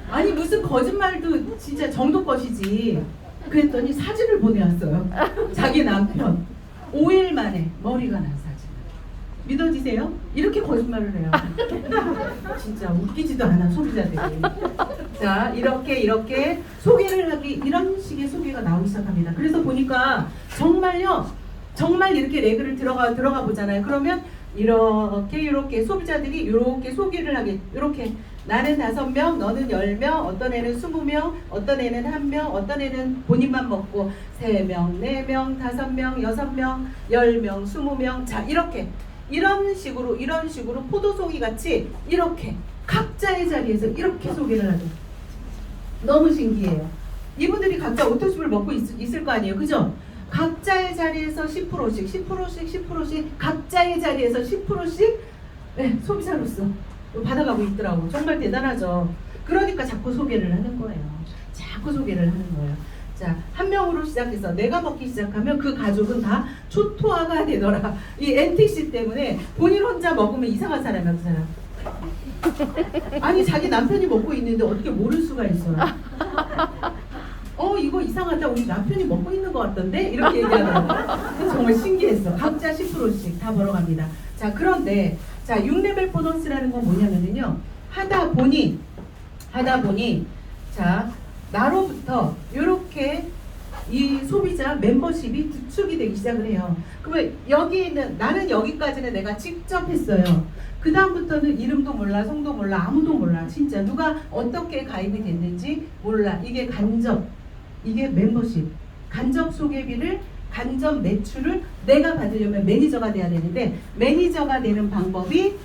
아니, 무슨 거짓말도 진짜 정도 것이지. 그랬더니 사진을 보내왔어요. 자기 남편 5일 만에 머리가 난 사진. 믿어지세요? 이렇게 거짓말을 해요. 진짜 웃기지도 않아, 소비자들이. 자, 이렇게 소개를 하기, 이런 식의 소개가 나오기 시작합니다. 그래서 보니까 정말요, 정말 이렇게 레그를 들어가 보잖아요. 그러면 이렇게 소비자들이 이렇게 소개를 하게, 이렇게 나는 5명, 너는 10명, 어떤 애는 20명, 어떤 애는 1명, 어떤 애는 본인만 먹고 3명, 4명, 5명, 6명, 10명, 20명. 자, 이런 식으로 포도송이 같이 이렇게 각자의 자리에서 이렇게 소개를 하죠. 너무 신기해요. 이분들이 각자 오토십을 먹고 있을 거 아니에요, 그죠? 각자의 자리에서 10%씩 각자의 자리에서 10%씩 네, 소비자로서 받아가고 있더라고. 정말 대단하죠. 그러니까 자꾸 소개를 하는 거예요. 자꾸 소개를 하는 거예요. 자, 한 명으로 시작해서 내가 먹기 시작하면 그 가족은 다 초토화가 되더라. 이 NTC 때문에 본인 혼자 먹으면 이상한 사람이 없잖아. 아니, 자기 남편이 먹고 있는데 어떻게 모를 수가 있어요? 이거 이상하다. 우리 남편이 먹고 있는 것 같던데? 이렇게 얘기하더라고요. 정말 신기했어. 각자 10%씩 다 벌어갑니다. 자, 그런데 자, 6레벨 보너스라는 건 뭐냐면요, 하다 보니 자, 나로부터 이렇게 이 소비자 멤버십이 구축이 되기 시작을 해요. 그러면 여기 있는, 나는 여기까지는 내가 직접 했어요. 그 다음부터는 이름도 몰라, 성도 몰라, 아무도 몰라. 진짜 누가 어떻게 가입이 됐는지 몰라. 이게 간접, 이게 멤버십. 간접 소개비를, 간접 매출을 내가 받으려면 매니저가 돼야 되는데, 매니저가 되는 방법이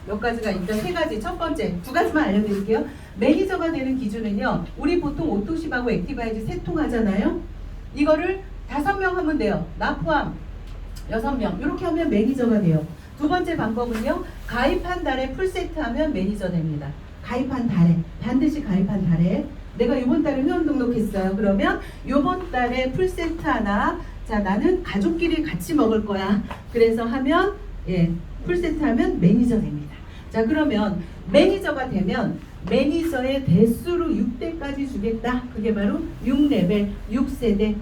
몇 가지가 있다. 3가지. 첫 번째, 2가지만 알려드릴게요. 매니저가 되는 기준은요, 우리 보통 오토십하고 액티바이즈 3통 하잖아요. 이거를 5명 하면 돼요. 나 포함 6명. 이렇게 하면 매니저가 돼요. 2번째 방법은요, 가입한 달에 풀세트 하면 매니저 됩니다. 가입한 달에, 반드시 가입한 달에. 내가 이번 달에 회원 등록했어요. 그러면 이번 달에 풀세트 하나, 자, 나는 가족끼리 같이 먹을 거야. 그래서 하면, 예, 풀세트 하면 매니저 됩니다. 자, 그러면 매니저가 되면 매니저의 대수로 6대까지 주겠다. 그게 바로 6레벨, 6세대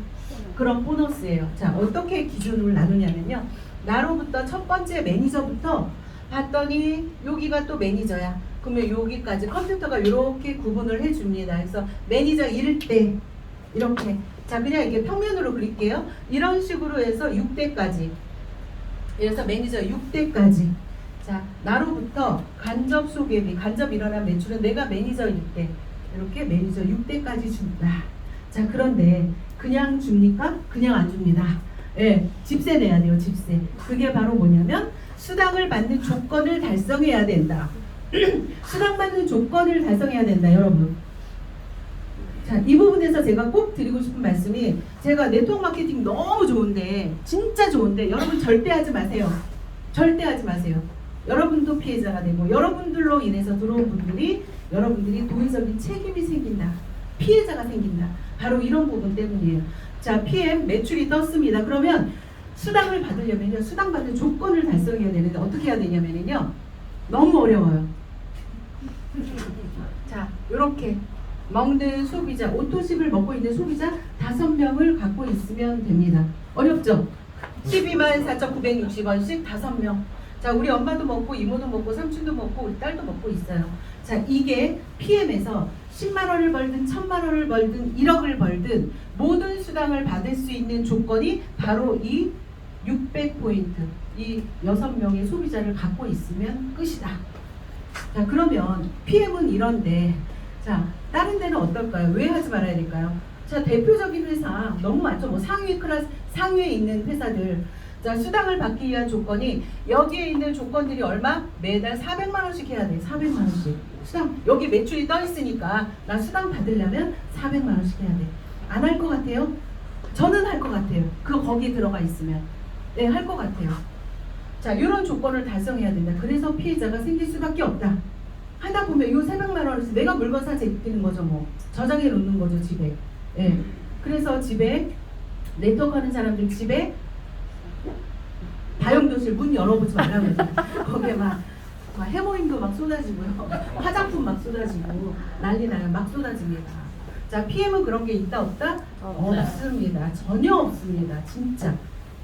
그런 보너스예요. 자, 어떻게 기준으로 나누냐면요, 나로부터 첫 번째 매니저부터 봤더니 여기가 또 매니저야. 그러면 여기까지 컴퓨터가 이렇게 구분을 해줍니다. 그래서 매니저 1대 이렇게. 자, 그냥 이게 평면으로 그릴게요. 이런 식으로 해서 6대까지. 그래서 매니저 6대까지. 자, 나로부터 간접 소개비, 간접 일어난 매출은 내가 매니저일 때 이렇게 매니저 6대까지 준다. 자, 그런데 그냥 줍니까? 그냥 안 줍니다. 예, 집세 내야 돼요, 집세. 그게 바로 뭐냐면 수당을 받는 조건을 달성해야 된다. 수당 받는 조건을 달성해야 된다, 여러분. 자, 이 부분에서 제가 꼭 드리고 싶은 말씀이, 제가 네트워크 마케팅 너무 좋은데, 진짜 좋은데, 여러분 절대 하지 마세요. 절대 하지 마세요. 여러분도 피해자가 되고 여러분들로 인해서 들어온 분들이 여러분들이 도의적인 책임이 생긴다. 피해자가 생긴다. 바로 이런 부분 때문이에요. 자, PM 매출이 떴습니다. 그러면 수당을 받으려면요. 수당 받는 조건을 달성해야 되는데 어떻게 해야 되냐면요. 너무 어려워요. 자, 이렇게 먹는 소비자, 오토십을 먹고 있는 소비자 5명을 갖고 있으면 됩니다. 어렵죠? 124,960원씩 5명. 자, 우리 엄마도 먹고 이모도 먹고 삼촌도 먹고 우리 딸도 먹고 있어요. 자, 이게 PM에서 10만 원을 벌든 1000만 원을 벌든 1억을 벌든 모든 수당을 받을 수 있는 조건이 바로 이 600포인트, 이 6명의 소비자를 갖고 있으면 끝이다. 자, 그러면 PM은 이런데, 자, 다른 데는 어떨까요? 왜 하지 말아야 될까요? 자, 대표적인 회사 너무 많죠. 뭐 상위 클래스, 상위에 있는 회사들. 자, 수당을 받기 위한 조건이 여기에 있는 조건들이 얼마? 매달 400만 원씩 해야 돼. 400만 원씩. 수당, 여기 매출이 떠 있으니까 나 수당 받으려면 400만 원씩 해야 돼. 안 할 것 같아요? 저는 할 것 같아요. 그거 거기에 들어가 있으면. 네, 할 것 같아요. 자, 이런 조건을 달성해야 된다. 그래서 피해자가 생길 수밖에 없다. 하다 보면 이 400만 원에서 내가 물건 사 제끼는 거죠. 뭐 저장해 놓는 거죠, 집에. 예. 그래서 집에 네트워크 하는 사람들 집에 다용도실 문 열어보지 말라고 그러죠. 거기에 막 해모임도 막 쏟아지고요. 화장품 막 쏟아지고 난리 나요. 막 쏟아집니다. 자, PM은 그런 게 있다 없다? 없습니다. 전혀 없습니다. 진짜.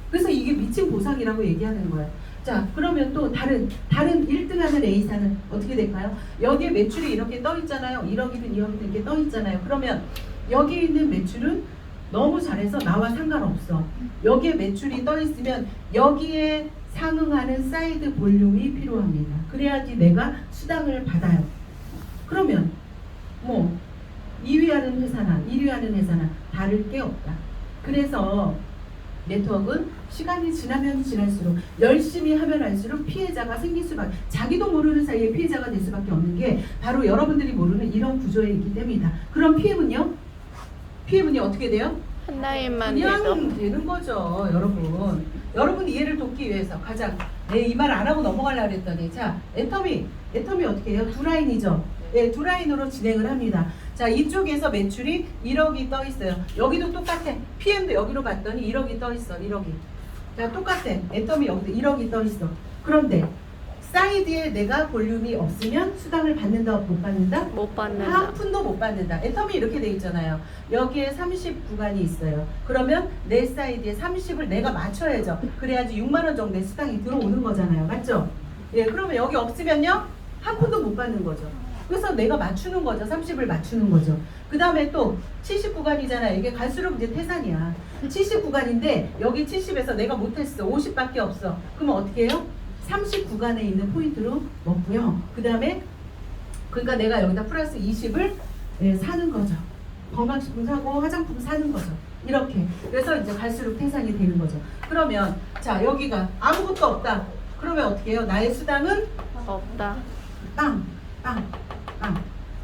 그래서 이게 미친 보상이라고 얘기하는 거예요. 자, 그러면 또 다른 1등하는 A사는 어떻게 될까요? 여기에 매출이 이렇게 떠 있잖아요. 1억이든 2억이든 이렇게 떠 있잖아요. 그러면 여기에 있는 매출은 너무 잘해서 나와 상관없어. 여기에 매출이 떠 있으면 여기에 상응하는 사이드 볼륨이 필요합니다. 그래야지 내가 수당을 받아요. 그러면 뭐 2위 하는 회사나 1위 하는 회사나 다를 게 없다. 그래서 네트워크는 시간이 지나면 지날수록 열심히 하면 할수록 피해자가 생길 수밖에, 자기도 모르는 사이에 피해자가 될 수밖에 없는 게 바로 여러분들이 모르는 이런 구조에 있기 때문이다. 그럼 PM은요? PM은요 어떻게 돼요?
하나님만
그냥
돼도
되는 거죠, 여러분. 여러분 이해를 돕기 위해서 가장 이 말 안 하고 넘어가려고 했더니, 자, 애터미 어떻게 해요? 두 라인이죠. 네, 두 라인으로 진행을 합니다. 자, 이쪽에서 매출이 1억이 떠 있어요. 여기도 똑같아. PM도 여기로 봤더니 1억이 떠 있어. 1억이. 자, 똑같아. 애터미 여기도 1억이 떠 있어. 그런데 사이드에 내가 볼륨이 없으면 수당을 받는다, 못 받는다?
못 받는다.
한 푼도 못 받는다. 애터미 이렇게 돼 있잖아요. 여기에 30 구간이 있어요. 그러면 내 사이드에 30을 내가 맞춰야죠. 그래야지 6만 원 정도의 수당이 들어오는 거잖아요. 맞죠? 예, 그러면 여기 없으면요, 한 푼도 못 받는 거죠. 그래서 내가 맞추는 거죠. 30을 맞추는 거죠. 그 다음에 또 70 구간이잖아요. 이게 갈수록 이제 태산이야. 70 구간인데 여기 70에서 내가 못했어. 50밖에 없어. 그러면 어떻게 해요? 30 구간에 있는 포인트로 먹고요. 그 다음에 그러니까 내가 여기다 플러스 20을 사는 거죠. 건강식품 사고 화장품 사는 거죠. 이렇게. 그래서 이제 갈수록 태산이 되는 거죠. 그러면 자, 여기가 아무것도 없다. 그러면 어떻게 해요? 나의 수당은
없다.
빵.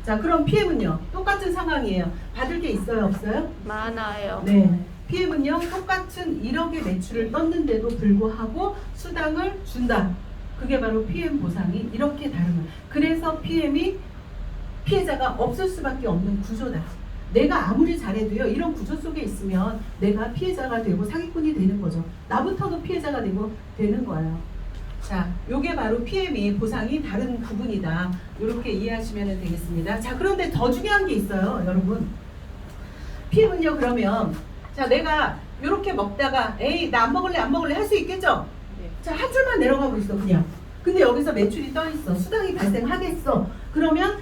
자, 그럼 PM은요? 똑같은 상황이에요. 받을 게 있어요? 없어요?
많아요.
네. PM은요, 똑같은 1억의 매출을 떴는데도 불구하고 수당을 준다. 그게 바로 PM 보상이 이렇게 다른 거예요. 그래서 PM이 피해자가 없을 수밖에 없는 구조다. 내가 아무리 잘해도요, 이런 구조 속에 있으면 내가 피해자가 되고 사기꾼이 되는 거죠. 나부터도 피해자가 되는 거예요. 자, 요게 바로 PM이 보상이 다른 부분이다. 이렇게 이해하시면 되겠습니다. 자, 그런데 더 중요한 게 있어요, 여러분. PM은요, 그러면 자, 내가 이렇게 먹다가 에이, 나 안 먹을래 할 수 있겠죠? 자, 한 줄만 내려가고 있어, 그냥. 근데 여기서 매출이 떠 있어. 수당이 발생하겠어. 그러면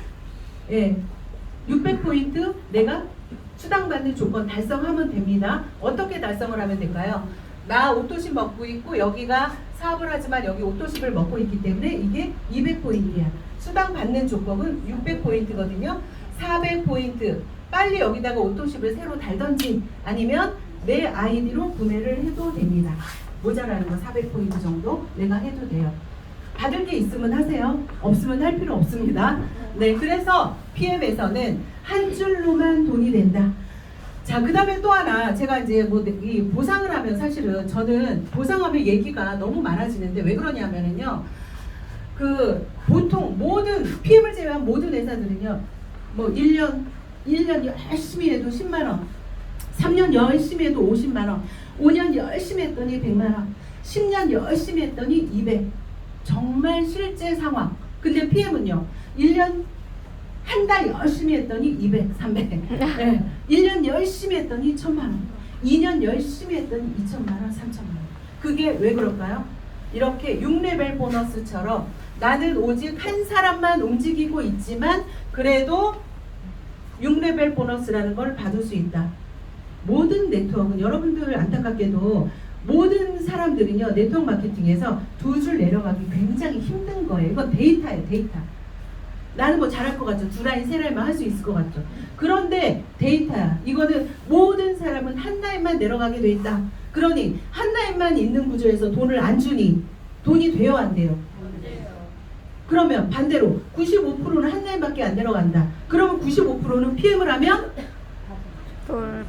600포인트 내가 수당 받는 조건 달성하면 됩니다. 어떻게 달성을 하면 될까요? 나 오토십 먹고 있고 여기가 사업을 하지만 여기 오토십을 먹고 있기 때문에 이게 200포인트야. 수당 받는 조건은 600포인트거든요. 400포인트. 빨리 여기다가 오토십을 새로 달던지 아니면 내 아이디로 구매를 해도 됩니다. 모자라는 거 400포인트 정도 내가 해도 돼요. 받을 게 있으면 하세요. 없으면 할 필요 없습니다. 네, 그래서 PM에서는 한 줄로만 돈이 된다. 자, 그 다음에 또 하나, 제가 이제 뭐 이 보상을 하면 사실은 저는 보상하면 얘기가 너무 많아지는데 왜 그러냐면은요, 그 보통 모든 PM을 제외한 모든 회사들은요. 뭐 1년 열심히 해도 10만 원, 3년 열심히 해도 50만 원, 5년 열심히 했더니 100만 원, 10년 열심히 했더니 200. 정말 실제 상황. 근데 PM은요. 1년 한 달 열심히 했더니 200, 300. 네. 1년 열심히 했더니 1000만 원. 2년 열심히 했더니 2천만 원, 3천만 원. 그게 왜 그럴까요? 이렇게 6레벨 보너스처럼 나는 오직 한 사람만 움직이고 있지만 그래도 6레벨 보너스라는 걸 받을 수 있다. 모든 네트워크는 여러분들 안타깝게도 모든 사람들은요 네트워크 마케팅에서 두 줄 내려가기 굉장히 힘든 거예요. 이건 데이터예요, 데이터. 나는 뭐 잘할 것 같죠. 두 라인, 세 라인만 할 수 있을 것 같죠. 그런데 데이터야. 이거는 모든 사람은 한 라인만 내려가게 돼 있다. 그러니 한 라인만 있는 구조에서 돈을 안 주니 돈이 돼요, 안 돼요? 그러면 반대로 95%는 한 라인밖에 안 내려간다. 그러면 95%는 PM을 하면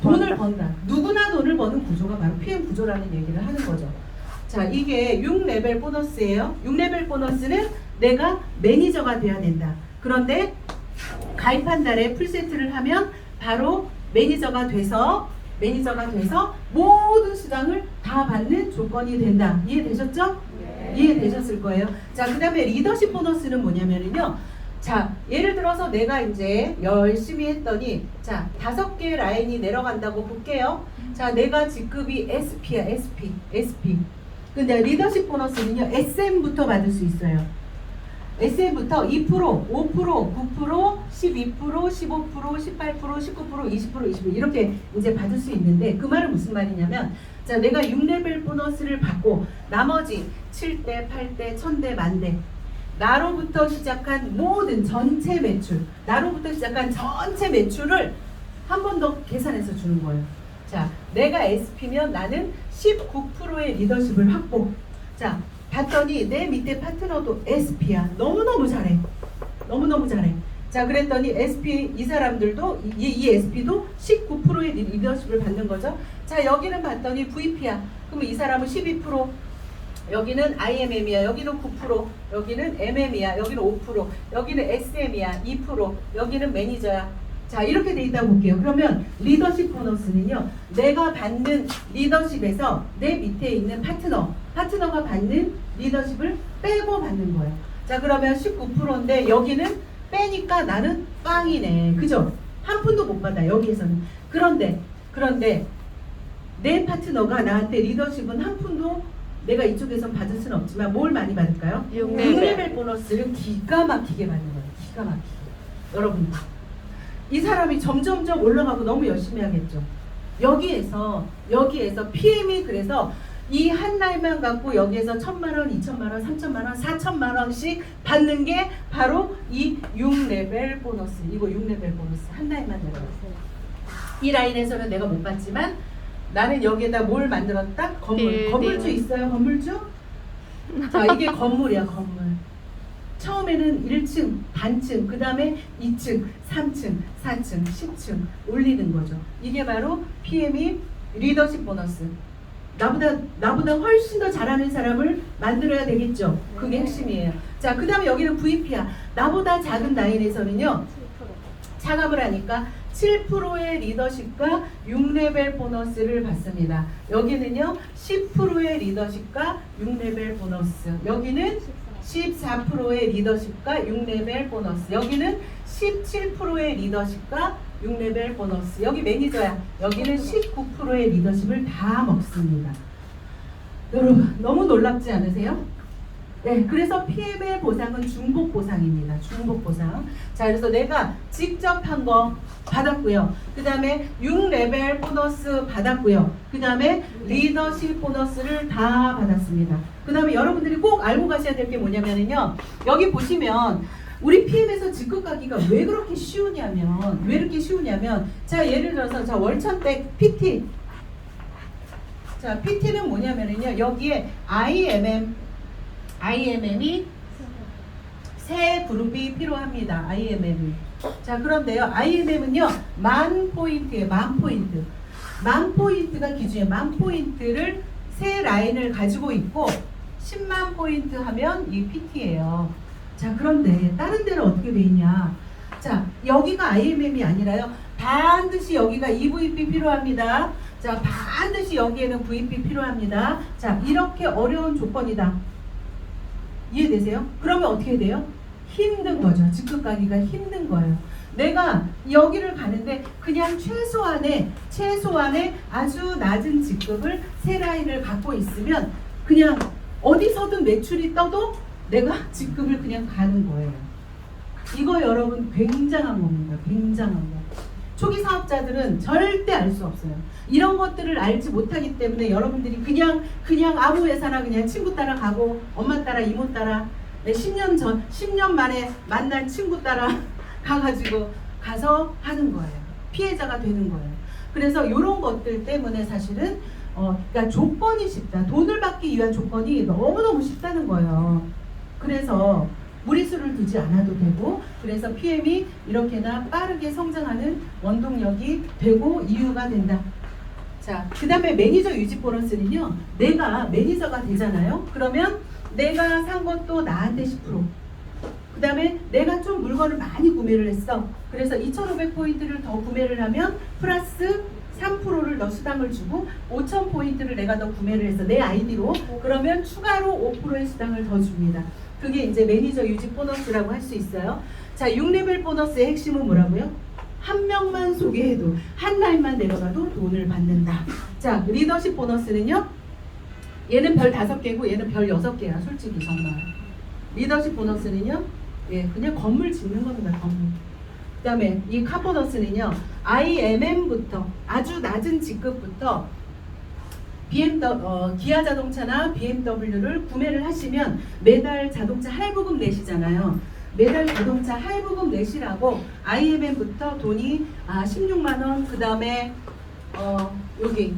돈을 번다. 누구나 돈을 버는 구조가 바로 PM 구조라는 얘기를 하는 거죠. 자, 이게 6레벨 보너스예요. 6레벨 보너스는 내가 매니저가 돼야 된다. 그런데 가입한 달에 풀세트를 하면 바로 매니저가 돼서 모든 수당을 다 받는 조건이 된다. 이해되셨죠? 네. 이해되셨을 거예요. 자, 그 다음에 리더십 보너스는 뭐냐면요. 자, 예를 들어서 내가 이제 열심히 했더니 자, 5개 라인이 내려간다고 볼게요. 자, 내가 직급이 SP야, SP. 근데 리더십 보너스는요, SM부터 받을 수 있어요. SM부터 2%, 5%, 9%, 12%, 15%, 18%, 19%, 20% 이렇게 이제 받을 수 있는데 그 말은 무슨 말이냐면 자, 내가 6레벨 보너스를 받고 나머지 7대, 8대, 1000대, 만대 나로부터 시작한 모든 전체 매출, 나로부터 시작한 전체 매출을 한 번 더 계산해서 주는 거예요. 자, 내가 SP면 나는 19%의 리더십을 확보. 자, 봤더니 내 밑에 파트너도 SP야. 너무너무 잘해. 너무너무 잘해. 자, 그랬더니 SP 이 사람들도 이 SP도 19%의 리더십을 받는 거죠. 자, 여기는 봤더니 VP야. 그러면 이 사람은 12%. 여기는 IMM이야. 여기는 9%. 여기는 MM이야. 여기는 5%. 여기는 SM이야. 2%. 여기는 매니저야. 자, 이렇게 돼 있다고 볼게요. 그러면 리더십 보너스는요. 내가 받는 리더십에서 내 밑에 있는 파트너가 받는 리더십을 빼고 받는 거예요. 자, 그러면 19%인데 여기는 빼니까 나는 빵이네. 그죠? 한 푼도 못 받아. 여기에서는. 그런데 내 파트너가 나한테 리더십은 한 푼도 내가 이쪽에서 받을 수는 없지만 뭘 많이 받을까요? 6레벨 보너스를 기가 막히게 받는 거예요. 기가 막히게. 여러분, 이 사람이 점점점 올라가고 너무 열심히 하겠죠. 여기에서 PM이 그래서 이 한 라인만 갖고 여기에서 1000만 원, 2000만 원, 3000만 원, 4000만 원씩 받는 게 바로 이 6레벨 보너스. 이거 6레벨 보너스. 한 라인만 내려가세요. 이 라인에서는 내가 못 받지만 나는 여기에다 뭘 만들었다? 건물주 있어요? 건물주? 자, 이게 건물이야, 건물. 처음에는 1층, 단층, 그 다음에 2층, 3층, 4층, 10층 올리는 거죠. 이게 바로 PM이 리더십 보너스. 나보다 훨씬 더 잘하는 사람을 만들어야 되겠죠. 그게 핵심이에요. 자, 그 다음에 여기는 VP야. 나보다 작은 라인에서는요. 차감을 하니까 7%의 리더십과 6레벨 보너스를 받습니다. 여기는요 10%의 리더십과 6레벨 보너스. 여기는 14%의 리더십과 6레벨 보너스. 여기는 17%의 리더십과 6레벨 보너스. 여기 매니저야. 여기는 19%의 리더십을 다 먹습니다. 여러분 너무 놀랍지 않으세요? 네, 그래서 PM의 보상은 중복 보상입니다. 중복 보상. 자, 그래서 내가 직접 한 거 받았고요. 그 다음에 6레벨 보너스 받았고요. 그 다음에 리더십 보너스를 다 받았습니다. 그 다음에 여러분들이 꼭 알고 가셔야 될 게 뭐냐면요. 여기 보시면 우리 PM에서 직급 가기가 왜 그렇게 쉬우냐면, 자, 예를 들어서, 자, 월천백 PT. 자, PT는 뭐냐면요. 여기에 IMM이 세 그룹이 필요합니다. IMM이. 자, 그런데요. IMM은요. 10,000포인트예요. 10,000포인트. 10,000포인트가 기준이에요. 10,000포인트를 세 라인을 가지고 있고 10만 포인트 하면 이 PT예요. 자, 그런데 다른 데는 어떻게 돼 있냐? 자, 여기가 IMM이 아니라요. 반드시 여기가 EVP 필요합니다. 자, 반드시 여기에는 VP 필요합니다. 자, 이렇게 어려운 조건이다. 이해되세요? 그러면 어떻게 돼요? 힘든 거죠. 직급 가기가 힘든 거예요. 내가 여기를 가는데 그냥 최소한의 아주 낮은 직급을 세 라인을 갖고 있으면 그냥 어디서든 매출이 떠도 내가 직급을 그냥 가는 거예요. 이거 여러분 굉장한 겁니다. 굉장한 거. 초기 사업자들은 절대 알 수 없어요. 이런 것들을 알지 못하기 때문에 여러분들이 그냥 아무 회사나 그냥 친구 따라 가고 엄마 따라 이모 따라 10년 만에 만난 친구 따라 가서 하는 거예요. 피해자가 되는 거예요. 그래서 이런 것들 때문에 사실은 그러니까 조건이 쉽다. 돈을 받기 위한 조건이 너무너무 쉽다는 거예요. 그래서 무리수를 두지 않아도 되고, 그래서 PM이 이렇게나 빠르게 성장하는 원동력이 되고 이유가 된다. 자, 그 다음에 매니저 유지 보너스는요, 내가 매니저가 되잖아요. 그러면 내가 산 것도 나한테 10%. 그 다음에 내가 좀 물건을 많이 구매를 했어. 그래서 2,500포인트를 더 구매를 하면 플러스 3%를 더 수당을 주고 5,000포인트를 내가 더 구매를 했어. 내 아이디로. 그러면 추가로 5%의 수당을 더 줍니다. 그게 이제 매니저 유지 보너스라고 할 수 있어요. 자, 6레벨 보너스의 핵심은 뭐라고요? 한 명만 소개해도 한 라인만 내려가도 돈을 받는다. 자, 리더십 보너스는요. 얘는 별 5개고 얘는 별 6개야. 솔직히 정말. 리더십 보너스는요. 예, 그냥 건물 짓는 겁니다. 건물. 그 다음에 이 카 보너스는요. IMM부터 아주 낮은 직급부터 기아 자동차나 BMW를 구매를 하시면 매달 자동차 할부금 내시잖아요. 매달 자동차 할부금 내시라고 IMM부터 돈이 16만 원, 그 다음에 여기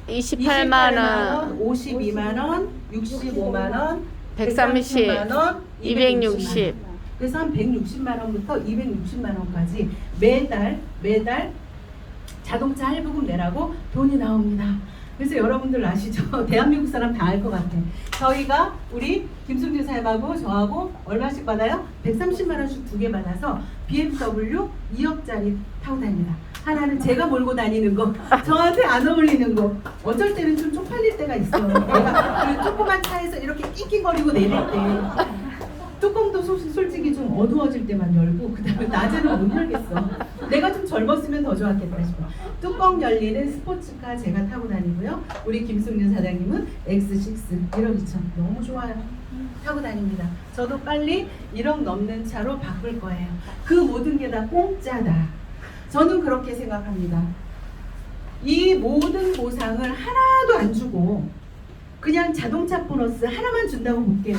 28만 원,
52만 원, 65만 원,
130,
130만 원,
260.
그래서 한 160만 원부터 260만 원까지 매달 자동차 할부금 내라고 돈이 나옵니다. 그래서 여러분들 아시죠? 대한민국 사람 다 알 것 같아. 저희가 우리 김승주 사장하고 저하고 얼마씩 받아요? 130만 원씩 2개 받아서 BMW 2억짜리 타고 다닙니다. 하나는 제가 몰고 다니는 거, 저한테 안 어울리는 거. 어쩔 때는 좀 쪽팔릴 때가 있어. 내가 그 조그만 차에서 이렇게 낑낑거리고 내릴 때 뚜껑도 솔직히 좀 어두워질 때만 열고, 그 다음에 낮에는 못 열겠어. 내가 좀 젊었으면 더 좋았겠다 싶어. 뚜껑 열리는 스포츠카 제가 타고 다니고요. 우리 김승윤 사장님은 X6 1억 2천. 너무 좋아요. 타고 다닙니다. 저도 빨리 1억 넘는 차로 바꿀 거예요. 그 모든 게 다 공짜다. 저는 그렇게 생각합니다. 이 모든 보상을 하나도 안 주고 그냥 자동차 보너스 하나만 준다고 볼게요.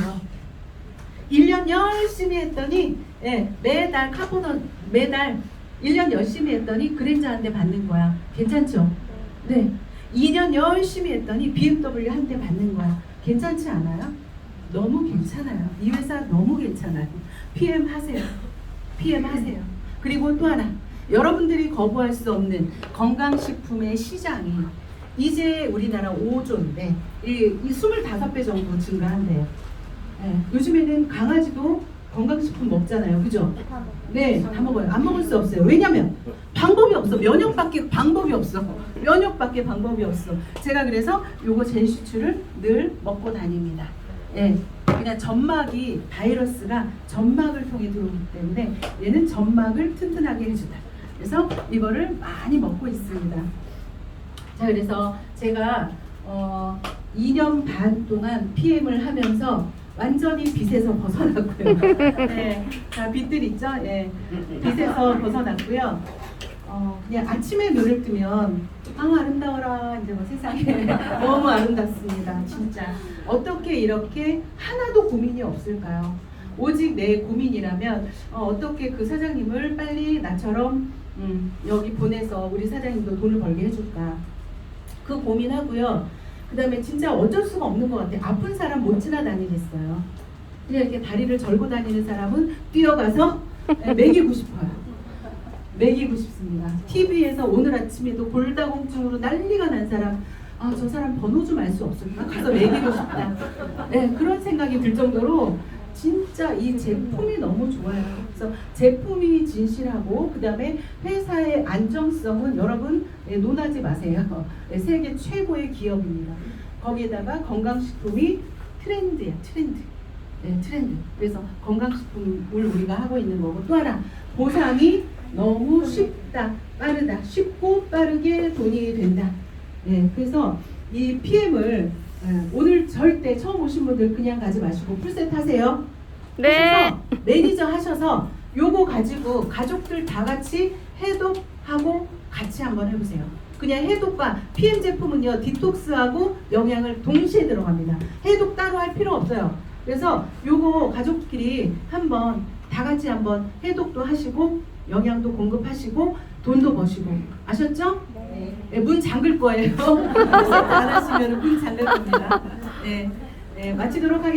1년 열심히 했더니 매달 매달 1년 열심히 했더니 그랜저 한 대 받는 거야. 괜찮죠? 네. 2년 열심히 했더니 BMW 한 대 받는 거야. 괜찮지 않아요? 너무 괜찮아요. 이 회사 너무 괜찮아요. PM 하세요. PM 하세요. 그리고 또 하나, 여러분들이 거부할 수 없는 건강식품의 시장이 이제 우리나라 5조인데 이 25배 정도 증가한대요. 네, 요즘에는 강아지도 건강식품 먹잖아요. 그죠? 네, 다 먹어요. 안 먹을 수 없어요. 왜냐면 방법이 없어. 면역밖에 방법이 없어. 면역밖에 방법이 없어. 제가 그래서 요거 젠슈추를 늘 먹고 다닙니다. 예, 그냥 점막이 바이러스가 점막을 통해 들어오기 때문에 얘는 점막을 튼튼하게 해준다. 그래서 이거를 많이 먹고 있습니다. 자, 그래서 제가 2년 반 동안 PM을 하면서 완전히 빚에서 벗어났고요. 네, 자, 빚들 있죠? 예, 빚에서 벗어났고요. 그냥 아침에 눈을 뜨면 아름다워라. 이제 뭐 세상에 너무 아름답습니다. 진짜 어떻게 이렇게 하나도 고민이 없을까요? 오직 내 고민이라면 어떻게 그 사장님을 빨리 나처럼 여기 보내서 우리 사장님도 돈을 벌게 해줄까? 그 고민하고요. 그 다음에 진짜 어쩔 수가 없는 것 같아요. 아픈 사람 못 지나다니겠어요. 그냥 이렇게 다리를 절고 다니는 사람은 뛰어가서 먹이고 싶어요. 먹이고 싶습니다. TV에서 오늘 아침에도 골다공증으로 난리가 난 사람, 저 사람 번호 좀 알 수 없을까? 가서 먹이고 싶다. 네, 그런 생각이 들 정도로 진짜 이 제품이 너무 좋아요. 그래서 제품이 진실하고 그 다음에 회사의 안정성은 여러분 논하지 마세요. 세계 최고의 기업입니다. 거기에다가 건강식품이 트렌드야, 트렌드. 트렌드. 그래서 건강식품을 우리가 하고 있는 거고 또 하나 보상이 너무 쉽다, 빠르다, 쉽고 빠르게 돈이 된다. 그래서 이 PM을 오늘 절대 처음 오신 분들 그냥 가지 마시고 풀셋 하세요.
네.
하셔서 매니저 하셔서 요거 가지고 가족들 다 같이 해독하고 같이 한번 해보세요. 그냥 해독과 PM 제품은요 디톡스하고 영양을 동시에 들어갑니다. 해독 따로 할 필요 없어요. 그래서 요거 가족끼리 한번 다 같이 한번 해독도 하시고 영양도 공급하시고 돈도 버시고 아셨죠? 네. 문 잠글 거예요. 안 하시면 문 잠글 겁니다. 네, 마치도록 하겠습니다.